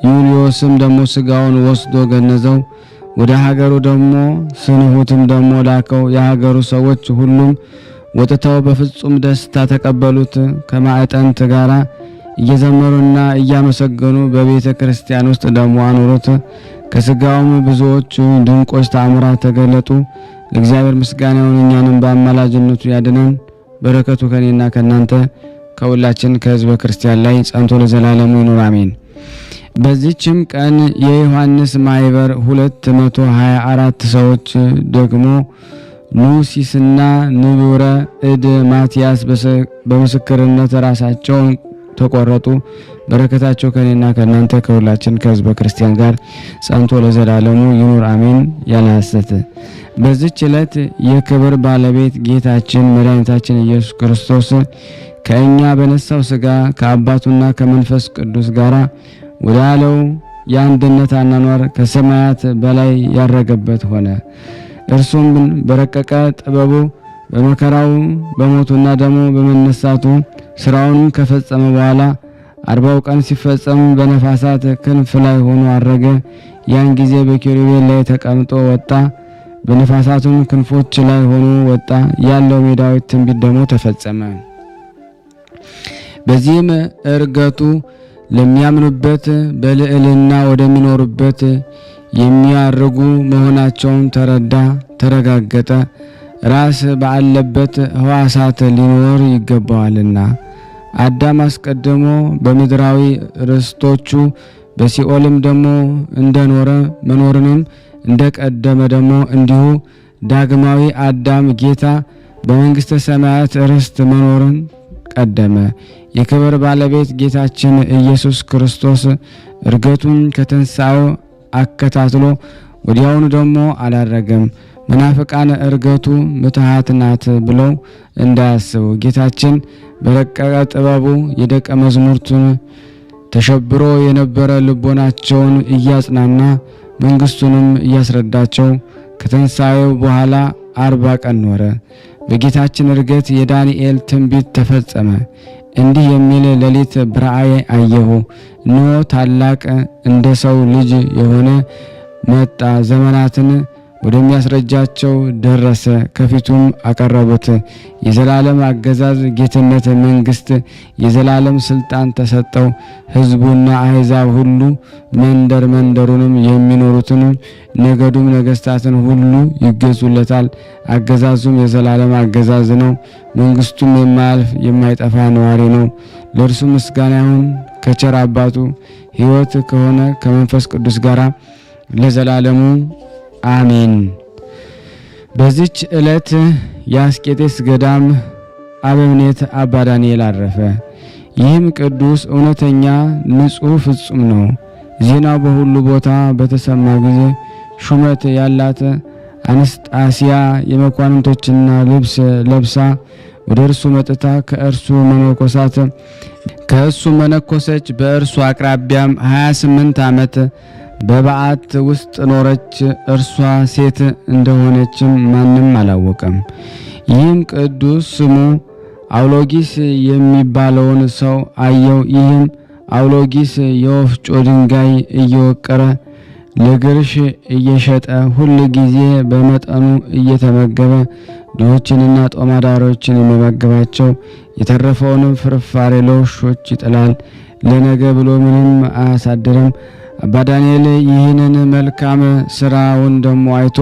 ዩልዮስም ደግሞ ስጋውን ወስዶ ገነዘው። ወደ ሀገሩ ደግሞ ስንሁትም ደግሞ ላከው። የሀገሩ ሰዎች ሁሉም ወጥተው በፍጹም ደስታ ተቀበሉት። ከማዕጠንት ጋር እየዘመሩና እያመሰገኑ በቤተ ክርስቲያን ውስጥ ደግሞ አኖሩት። ከስጋውም ብዙዎች ድንቆች ተአምራት ተገለጡ። ለእግዚአብሔር ምስጋና ይሁን፣ እኛንም በአማላጅነቱ ያድነን። በረከቱ ከኔና ከናንተ ከሁላችን ከሕዝበ ክርስቲያን ላይ ጸንቶ ለዘላለሙ ይኑር አሜን። በዚህችም ቀን የዮሐንስ ማህበር 224 ሰዎች ደግሞ ሉሲስና ንቡረ እድ ማቲያስ በምስክርነት ራሳቸውን ተቆረጡ። በረከታቸው ከኔና ከናንተ ከሁላችን ከሕዝበ ክርስቲያን ጋር ጸንቶ ለዘላለሙ ይኑር አሜን። ያለ ሐሰት በዚህች ዕለት የክብር ባለቤት ጌታችን መድኃኒታችን ኢየሱስ ክርስቶስ ከእኛ በነሳው ሥጋ ከአባቱና ከመንፈስ ቅዱስ ጋር ወደ አለው የአንድነት አኗኗር ከሰማያት በላይ ያረገበት ሆነ። እርሱም በረቀቀ ጥበቡ በመከራው በሞቱና ደግሞ በመነሳቱ ስራውንም ከፈጸመ በኋላ 40 ቀን ሲፈጸም በነፋሳት ክንፍ ላይ ሆኖ አረገ። ያን ጊዜ በኪሩቤል ላይ ተቀምጦ ወጣ። በነፋሳቱም ክንፎች ላይ ሆኖ ወጣ። ያለው የዳዊት ትንቢት ደግሞ ተፈጸመ። በዚህም እርገቱ ለሚያምኑበት በልዕልና ወደሚኖሩበት የሚያርጉ መሆናቸውን ተረጋገጠ። ራስ ባለበት ሕዋሳት ሊኖር ይገባዋልና አዳም አስቀድሞ በምድራዊ ርስቶቹ በሲኦልም ደግሞ እንደኖረ መኖርንም እንደቀደመ ደግሞ እንዲሁ ዳግማዊ አዳም ጌታ በመንግስተ ሰማያት ርስት መኖርን ቀደመ። የክብር ባለቤት ጌታችን ኢየሱስ ክርስቶስ እርገቱን ከትንሣኤው አከታትሎ ወዲያውኑ ደግሞ አላረገም። መናፍቃን እርገቱ ምትሃት ናት ብለው እንዳያስቡ ጌታችን በረቀቀ ጥበቡ የደቀ መዝሙርቱን ተሸብሮ የነበረ ልቦናቸውን እያጽናና መንግስቱንም እያስረዳቸው ከትንሣኤው በኋላ 40 ቀን ኖረ። በጌታችን እርገት የዳንኤል ትንቢት ተፈጸመ። እንዲህ የሚል ሌሊት በራእይ አየሁ። እነሆ ታላቅ እንደ ሰው ልጅ የሆነ መጣ፣ ዘመናትን ወደሚያስረጃቸው ደረሰ። ከፊቱም አቀረቡት። የዘላለም አገዛዝ፣ ጌትነት፣ መንግስት፣ የዘላለም ስልጣን ተሰጠው። ሕዝቡና አሕዛብ ሁሉ መንደር መንደሩንም የሚኖሩትን ነገዱም ነገስታትን ሁሉ ይገዙለታል። አገዛዙም የዘላለም አገዛዝ ነው። መንግስቱም የማያልፍ የማይጠፋ ነዋሪ ነው። ለእርሱ ምስጋና ይሁን ከቸር አባቱ ሕይወት ከሆነ ከመንፈስ ቅዱስ ጋር ለዘላለሙ አሜን። በዚች ዕለት የአስቄጤስ ገዳም አበምኔት አባ ዳንኤል አረፈ። ይህም ቅዱስ እውነተኛ ንጹሕ ፍጹም ነው። ዜናው በሁሉ ቦታ በተሰማ ጊዜ ሹመት ያላት አንስጣስያ የመኳንንቶችና ልብስ ለብሳ ወደ እርሱ መጥታ ከእርሱ መነኮሰች። በእርሱ አቅራቢያም 28 ዓመት በበዓት ውስጥ ኖረች። እርሷ ሴት እንደሆነችም ማንም አላወቀም። ይህም ቅዱስ ስሙ አውሎጊስ የሚባለውን ሰው አየው። ይህም አውሎጊስ የወፍጮ ድንጋይ እየወቀረ ለግርሽ እየሸጠ ሁል ጊዜ በመጠኑ እየተመገበ ድሆችንና ጦማዳሮችን የሚመግባቸው፣ የተረፈውንም ፍርፋሬ ለውሾች ይጥላል። ለነገ ብሎ ምንም አያሳድርም። አባ ዳንኤል ይህንን መልካም ስራውን ደሞ አይቶ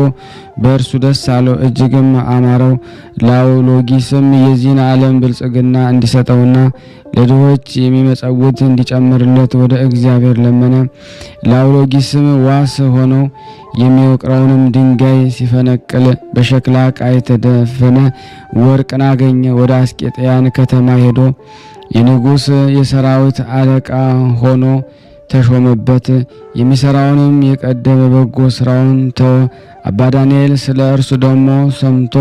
በእርሱ ደስ አለው፣ እጅግም አማረው። ለአውሎጊስም የዚህን ዓለም ብልጽግና እንዲሰጠውና ለድሆች የሚመጸውት እንዲጨምርለት ወደ እግዚአብሔር ለመነ። ለአውሎጊስም ዋስ ሆነው የሚወቅረውንም ድንጋይ ሲፈነቅል በሸክላ ዕቃ የተደፈነ ወርቅን አገኘ። ወደ አስቄጥያን ከተማ ሄዶ የንጉሥ የሰራዊት አለቃ ሆኖ ተሾመበት። የሚሰራውንም የቀደመ በጎ ስራውን ተወ። አባ ዳንኤል ስለ እርሱ ደግሞ ሰምቶ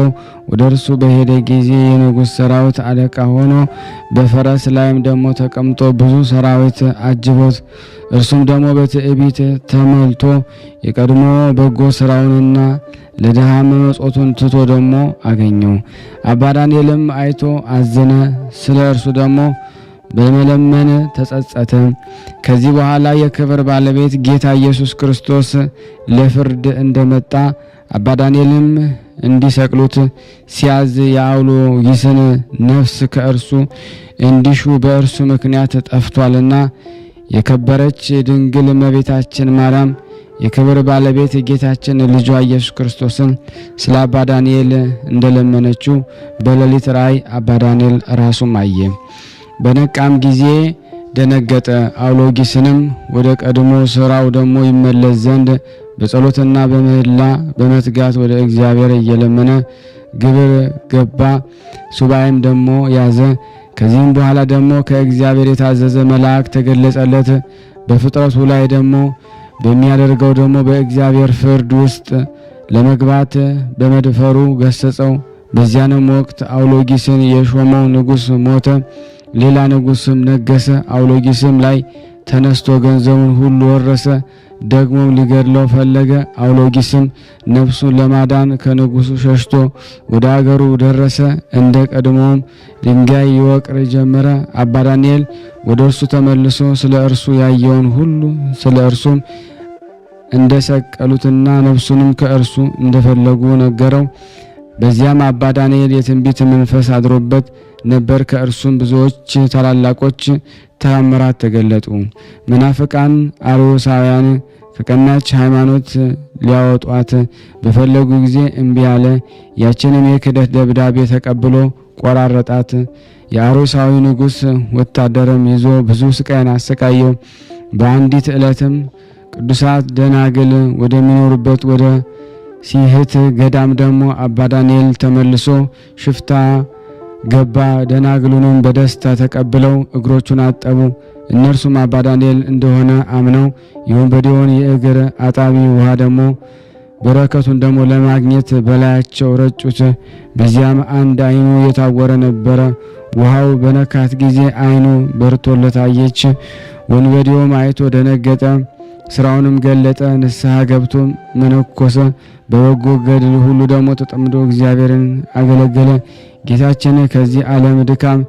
ወደ እርሱ በሄደ ጊዜ የንጉሥ ሰራዊት አለቃ ሆኖ በፈረስ ላይም ደግሞ ተቀምጦ ብዙ ሰራዊት አጅቦት፣ እርሱም ደግሞ በትዕቢት ተሞልቶ የቀድሞ በጎ ስራውንና ለድሃ መመጽወቱን ትቶ ደግሞ አገኘው። አባ ዳንኤልም አይቶ አዘነ። ስለ እርሱ ደግሞ በመለመን ተጸጸተ። ከዚህ በኋላ የክብር ባለቤት ጌታ ኢየሱስ ክርስቶስ ለፍርድ እንደመጣ አባ ዳንኤልም እንዲሰቅሉት ሲያዝ የአውሎጊስን ነፍስ ከእርሱ እንዲሹ በእርሱ ምክንያት ጠፍቷልና የከበረች ድንግል እመቤታችን ማርያም የክብር ባለቤት ጌታችን ልጇ ኢየሱስ ክርስቶስን ስለ አባ ዳንኤል እንደለመነችው በሌሊት ራእይ አባ ዳንኤል ራሱም አየ። በነቃም ጊዜ ደነገጠ። አውሎጊስንም ወደ ቀድሞ ስራው ደግሞ ይመለስ ዘንድ በጸሎትና በምህላ በመትጋት ወደ እግዚአብሔር እየለመነ ግብር ገባ። ሱባኤም ደግሞ ያዘ። ከዚህም በኋላ ደግሞ ከእግዚአብሔር የታዘዘ መልአክ ተገለጸለት። በፍጥረቱ ላይ ደግሞ በሚያደርገው ደግሞ በእግዚአብሔር ፍርድ ውስጥ ለመግባት በመድፈሩ ገሰጸው። በዚያንም ወቅት አውሎጊስን የሾመው ንጉሥ ሞተ። ሌላ ንጉሥም ነገሰ። አውሎጊስም ላይ ተነስቶ ገንዘቡን ሁሉ ወረሰ። ደግሞም ሊገድለው ፈለገ። አውሎጊስም ነፍሱን ለማዳን ከንጉሱ ሸሽቶ ወደ አገሩ ደረሰ። እንደ ቀድሞም ድንጋይ ይወቅር ጀመረ። አባ ዳንኤል ወደ እርሱ ተመልሶ ስለ እርሱ ያየውን ሁሉ ስለ እርሱም እንደሰቀሉትና ነፍሱንም ከእርሱ እንደፈለጉ ነገረው። በዚያም አባ ዳንኤል የትንቢት መንፈስ አድሮበት ነበር። ከእርሱም ብዙዎች ታላላቆች ተአምራት ተገለጡ። መናፍቃን አርዮሳውያን ከቀናች ሃይማኖት ሊያወጧት በፈለጉ ጊዜ እምቢ አለ። ያችንም የክህደት ደብዳቤ ተቀብሎ ቆራረጣት። የአርዮሳዊ ንጉሥ ወታደርም ይዞ ብዙ ስቃይን አሰቃየው። በአንዲት ዕለትም ቅዱሳት ደናግል ወደሚኖሩበት ወደ ሲህት ገዳም ደግሞ አባ ዳንኤል ተመልሶ ሽፍታ ገባ። ደናግሉንም በደስታ ተቀብለው እግሮቹን አጠቡ። እነርሱም አባ ዳንኤል እንደሆነ አምነው የወንበዴውን የእግር አጣቢ ውሃ ደግሞ በረከቱን ደግሞ ለማግኘት በላያቸው ረጩት። በዚያም አንድ ዓይኑ የታወረ ነበረ። ውሃው በነካት ጊዜ ዓይኑ በርቶለት አየች። ወንበዴውም አይቶ ደነገጠ። ስራውንም ገለጠ። ንስሐ ገብቶ መነኮሰ። በበጎ ገድል ሁሉ ደግሞ ተጠምዶ እግዚአብሔርን አገለገለ። ጌታችን ከዚህ ዓለም ድካም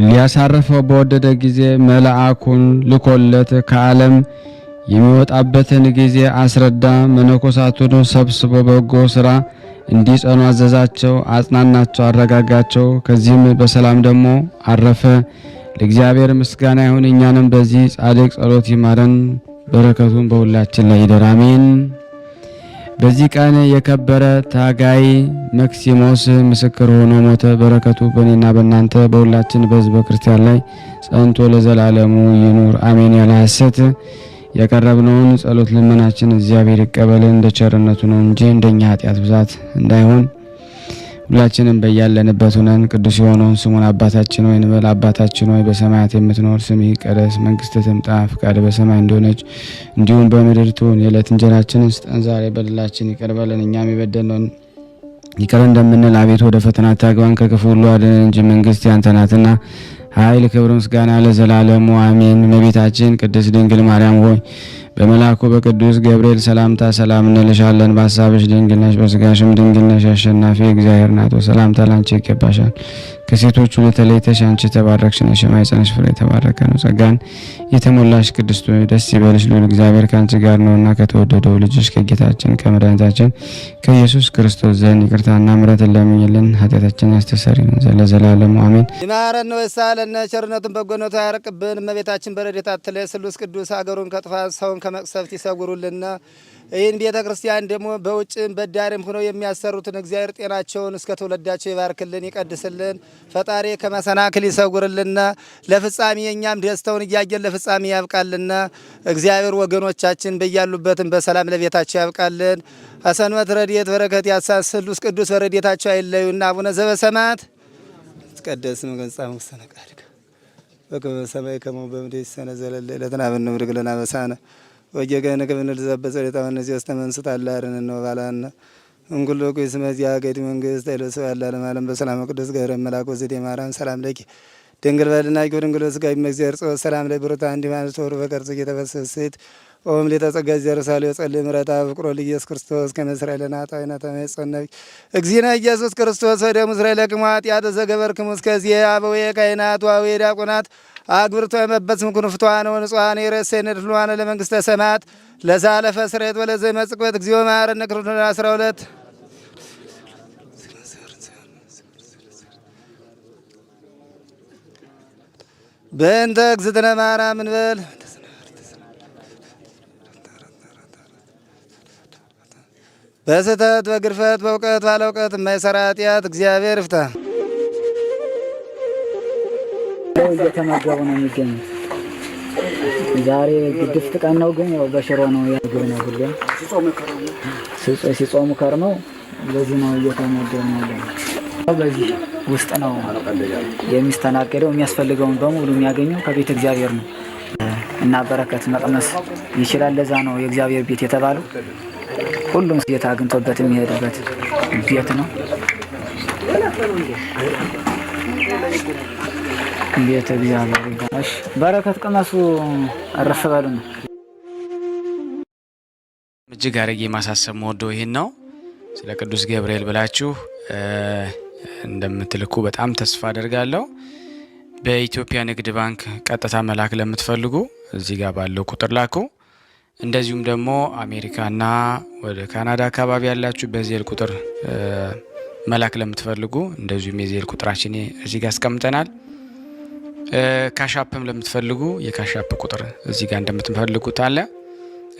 ሊያሳርፈው በወደደ ጊዜ መልአኩን ልኮለት ከዓለም የሚወጣበትን ጊዜ አስረዳ። መነኮሳቱን ሰብስቦ በጎ ስራ እንዲጸኑ አዘዛቸው፣ አጽናናቸው፣ አረጋጋቸው። ከዚህም በሰላም ደግሞ አረፈ። ለእግዚአብሔር ምስጋና ይሁን። እኛንም በዚህ ጻድቅ ጸሎት ይማረን፣ በረከቱን በሁላችን ላይ ይደር፣ አሜን። በዚህ ቀን የከበረ ታጋይ መክሲሞስ ምስክር ሆኖ ሞተ። በረከቱ በእኔና በእናንተ በሁላችን በሕዝበ ክርስቲያን ላይ ጸንቶ ለዘላለሙ ይኑር አሜን። ያለ ሐሰት ያቀረብነውን ጸሎት ልመናችን እግዚአብሔር ይቀበልን፣ እንደ ቸርነቱ ነው እንጂ እንደኛ ኃጢአት ብዛት እንዳይሆን። ሁላችንም በያለንበት ሆነን ቅዱስ የሆነውን ስሙን አባታችን ሆይ እንበል። አባታችን ሆይ በሰማያት የምትኖር ስምህ ይቀደስ፣ መንግስትህ ትምጣ፣ ፈቃድህ በሰማይ እንደሆነች እንዲሁም በምድር ትሁን። የዕለት እንጀራችንን ስጠን ዛሬ፣ በደላችን ይቅር በለን እኛም የበደልነውን ይቅር እንደምንል፣ አቤቱ ወደ ፈተና አታግባን ከክፉ ሁሉ አድነን እንጂ መንግስት ያንተ ናትና ኃይል፣ ክብር፣ ምስጋና ለዘላለሙ አሜን። እመቤታችን ቅድስት ድንግል ማርያም ሆይ በመልአኩ በቅዱስ ገብርኤል ሰላምታ ሰላም እንልሻለን። በሐሳብሽ ድንግል ነሽ፣ በስጋሽም ድንግል ነሽ። አሸናፊ እግዚአብሔር ናት፣ ሰላምታ ላንቺ ይገባሻል። ከሴቶች ሁሉ ተለይተሽ አንቺ የተባረክሽ ነሽ፣ የማኅፀንሽ ፍሬ የተባረከ ነው። ጸጋን የተሞላሽ ቅድስት ሆይ ደስ ይበልሽ፣ ልዑል እግዚአብሔር ከአንቺ ጋር ነውና ከተወደደው ልጅሽ ከጌታችን ከመድኃኒታችን ከኢየሱስ ክርስቶስ ዘንድ ይቅርታና ምሕረትን ለምኝልን ኃጢአታችንን ያስተሰርይልን ዘንድ ለዘላለሙ አሜን። ይማረን ነው ይሳለነ ቸርነቱን በጎነቱ ያርቅብን። እመቤታችን በረድኤታ አትለይ። ስሉስ ቅዱስ አገሩን ከጥፋት ሰውን ከመቅሰፍት ይሰውሩልና። ይህን ቤተ ክርስቲያን ደግሞ በውጭም በዳርም ሆነው የሚያሰሩትን እግዚአብሔር ጤናቸውን እስከ ትውልዳቸው ይባርክልን ይቀድስልን። ፈጣሪ ከመሰናክል ይሰውርልና። ለፍጻሜ እኛም ደስተውን እያየን ለፍጻሜ ያብቃልና። እግዚአብሔር ወገኖቻችን በያሉበትም በሰላም ለቤታቸው ያብቃልን። አሰንበት ረድኤት በረከት ያሳን ስሉስ ቅዱስ በረድኤታቸው አይለዩና። አቡነ ዘበሰማያት ይትቀደስ ስምከ ወይትጸድቅ በከመ በሰማይ ከመ በምድር ሲሳነ ዘለለ ዕለትነ ሀበነ ኅድግ ለነ አበሳነ ወጌጋየነ ከመ ንርዛዕ በጸሎተ እነዚህ ወስተመንሱት አላርን ነው ባላነ እንኩሎ ኩይስመ ዚአገድ መንግስት አይሎ ሰው ያለ ለማለም በሰላም ቅዱስ ገብርኤል መልአክ ወዘዴ ማርያም ሰላም ለኪ ድንግል በልና ድንግል ስጋ ይመግዚር ጾ ሰላም ላይ ብሩታ እንዲ ማለት ወር በቀርጽ እየተበሰሰት ኦም ለተጸጋ ዘርሳለ ጸልይ ምረታ ፍቅሮ ለኢየሱስ ክርስቶስ ከመስራኤልና ጣይና ተመጸነብ እግዚእነ ኢየሱስ ክርስቶስ ወደ እስራኤል ለቅማት ያተዘገበርክሙ እስከዚህ አበው የካህናት ዋው የዲያቆናት አግብርቶ የመበስም ኩንፍቷን ወንጿን የረሰነ ድሏን ለመንግስተ ሰማያት ለዛለፈ ስሬት ወለዘ መጽቆት እግዚኦ መሐረነ ክርስቶስ 12 በእንተ እግዝእትነ ማርያም እንበል በስህተት በግርፈት በእውቀት ባለእውቀት የማይሰራ ኃጢአት እግዚአብሔር ይፍታ። እየተመገቡ ነው የሚገኙት። ዛሬ ግድፍት ቀን ነው፣ ግን ያው በሽሮ ነው ያግብ ነው። ሁሌም ሲጾሙ ከርመው በዚህ ነው እየተመገቡ ያለው። በዚህ ውስጥ ነው የሚስተናገደው። የሚያስፈልገውን በሙሉ የሚያገኘው ከቤተ እግዚአብሔር ነው እና በረከት መቅመስ ይችላል። ለዛ ነው የእግዚአብሔር ቤት የተባለው። ሁሉም ጌታ አግኝቶበት የሚሄድበት ቤት ነው። ቤተ እግዚአብሔር ይባላል። በረከት ቅመሱ፣ አረፍ በሉ ነው። እጅግ አድርጌ ማሳሰብ መወደው ይሄን ነው። ስለ ቅዱስ ገብርኤል ብላችሁ እንደምትልኩ በጣም ተስፋ አደርጋለሁ። በኢትዮጵያ ንግድ ባንክ ቀጥታ መላክ ለምትፈልጉ እዚህ ጋር ባለው ቁጥር ላኩ። እንደዚሁም ደግሞ አሜሪካና ወደ ካናዳ አካባቢ ያላችሁ በዜል ቁጥር መላክ ለምትፈልጉ እንደዚሁም የዜል ቁጥራችን እዚህ ጋር አስቀምጠናል። ካሻፕም ለምትፈልጉ የካሻፕ ቁጥር እዚህ ጋር እንደምትፈልጉት አለ።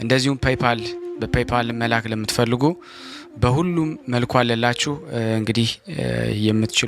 እንደዚሁም ፔይፓል በፔይፓል መላክ ለምትፈልጉ በሁሉም መልኩ አለላችሁ። እንግዲህ የምትችሉ